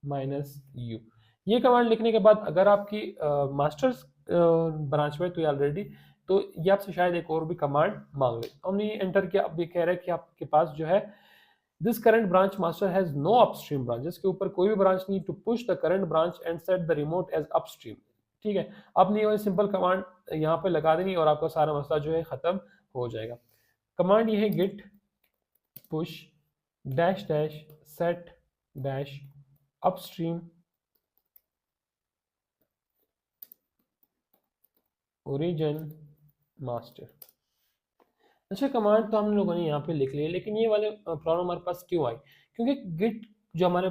-u। ये कमांड लिखने के बाद अगर आपकी मास्टर्स ब्रांच में तो ऑलरेडी, तो ये आपसे शायद एक और भी कमांड मांग ले। हमने ये एंटर किया। अब ये कह रहा है कि आपके पास जो है this current branch master has no upstream branch, जिसके ऊपर कोई भी ब्रांच नहीं, to push the current branch and set the remote as upstream. ठीक है, आपने ये सिंपल कमांड यहाँ पे लगा देनी और आपका सारा मसला जो है खत्म हो जाएगा। कमांड ये है git push dash dash set dash upstream origin master. अच्छा, कमांड तो हम लोगों ने यहाँ पे लिख लिया, लेकिन ये वाले प्रॉब्लम हमारे पास क्यों आई? क्योंकि गिट जो हमारे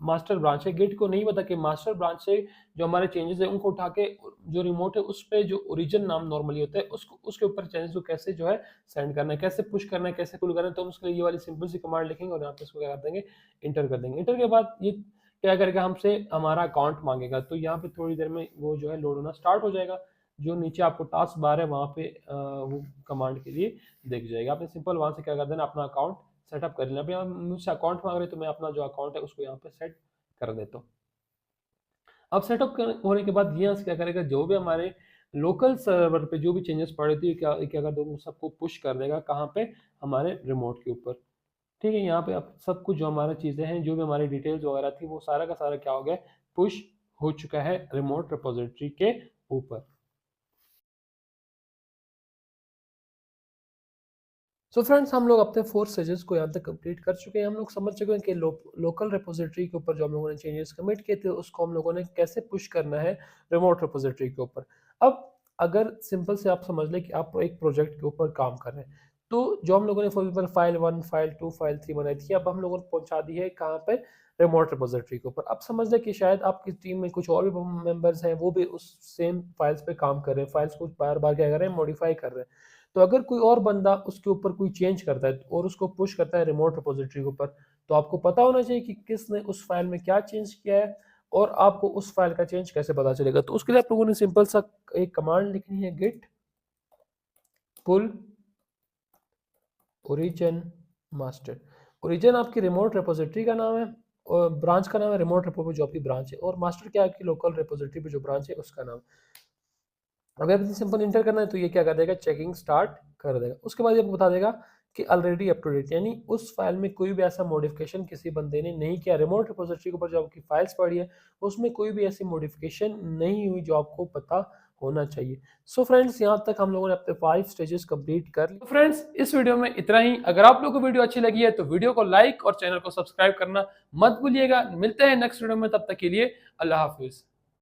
मास्टर ब्रांच है, गिट को नहीं पता कि मास्टर ब्रांच से जो हमारे चेंजेस है उनको उठा के जो रिमोट है उस पे जो ओरिजिन नाम नॉर्मली होता है उसको उसके ऊपर चेंजेस को कैसे जो है सेंड करना है, कैसे पुश करना है, कैसे पुल करना है। तो हम उसके लिए ये वाली सिंपल सी कमांड लिखेंगे और यहाँ पे इसको क्या कर देंगे, इंटर कर देंगे। इंटर के बाद ये क्या करेगा, हमसे हमारा अकाउंट मांगेगा। तो यहाँ पे थोड़ी देर में वो जो है लोड होना स्टार्ट हो जाएगा। जो नीचे आपको टास्क बार है वहाँ पे वो कमांड के लिए दिख जाएगा। आपने सिंपल वहाँ से क्या कर देना, अपना अकाउंट सेटअप कर लेना। अभी यहाँ मुझसे अकाउंट मांग रहे तो मैं अपना जो अकाउंट है उसको यहाँ पे सेट कर देता हूँ। अब सेटअप होने के बाद यहाँ से क्या करेगा, जो भी हमारे लोकल सर्वर पे जो भी चेंजेस पड़े थे क्या क्या कर देगा, सबको पुश कर देगा कहाँ पे, हमारे रिमोट के ऊपर। ठीक है, यहाँ पे अब सब कुछ जो हमारा चीज़ें हैं, जो भी हमारी डिटेल्स वगैरह थी, वो सारा का सारा क्या हो गया, पुश हो चुका है रिमोट रिपोजिटरी के ऊपर। सो फ्रेंड्स, हम लोग अपने 4 स्टेजेस को यहाँ तक कंप्लीट कर चुके हैं। हम लोग समझ चुके हैं कि लोकल रिपोजिटरी के ऊपर जो हम लोगों ने चेंजेस कमिट किए थे उसको हम लोगों ने कैसे पुश करना है रिमोट रिपोजिटरी के ऊपर। अब अगर सिंपल से आप समझ लें कि आप एक प्रोजेक्ट के ऊपर काम कर रहे हैं, तो जो हम लोगों ने for example file 1, file 2, file 3 बनाई थी, अब हम लोगों ने पहुंचा दी है कहाँ पे, रिमोट रिपोजिटरी के ऊपर। अब समझ लें कि शायद आपकी टीम में कुछ और भी मेंबर्स हैं, वो भी उस सेम फाइल्स पे काम कर रहे हैं, फाइल्स को बार बार क्या कर रहे हैं, मॉडिफाई कर रहे हैं। तो अगर कोई और बंदा उसके ऊपर कोई चेंज करता है और उसको पुश करता है रिमोट रिपोजिटरी के ऊपर, तो आपको पता होना चाहिए कि किसने उस फाइल में क्या चेंज किया है और आपको उस फाइल का चेंज कैसे पता चलेगा। तो उसके लिए आप लोगों ने सिंपल सा एक कमांड लिखनी है, गिट पुल ओरिजिन मास्टर। ओरिजिन आपकी रिमोट रिपोजिटरी का नाम है और ब्रांच का नाम है रिमोट रिपो पे जो आपकी ब्रांच है, और मास्टर क्या है आपकी लोकल रिपोजिटरी पे जो ब्रांच है उसका नाम। अगर आपको सिंपल इंटर करना है तो ये क्या कर देगा, चेकिंग स्टार्ट कर देगा। उसके बाद ये आपको बता देगा कि ऑलरेडी अप टू डेट, यानी उस फाइल में कोई भी ऐसा मॉडिफिकेशन किसी बंदे ने नहीं किया। रिमोट रिपोजिटरी के ऊपर जो आपकी फाइल्स पड़ी है उसमें कोई भी ऐसी मॉडिफिकेशन नहीं हुई जो आपको पता होना चाहिए। सो फ्रेंड्स, यहाँ तक हम लोगों ने अपने 5 स्टेजेस कंप्लीट कर लिए। तो फ्रेंड्स, इस वीडियो में इतना ही। अगर आप लोगों को वीडियो अच्छी लगी है तो वीडियो को लाइक और चैनल को सब्सक्राइब करना मत भूलिएगा। मिलते हैं नेक्स्ट वीडियो में, तब तक के लिए अल्लाह हाफिज।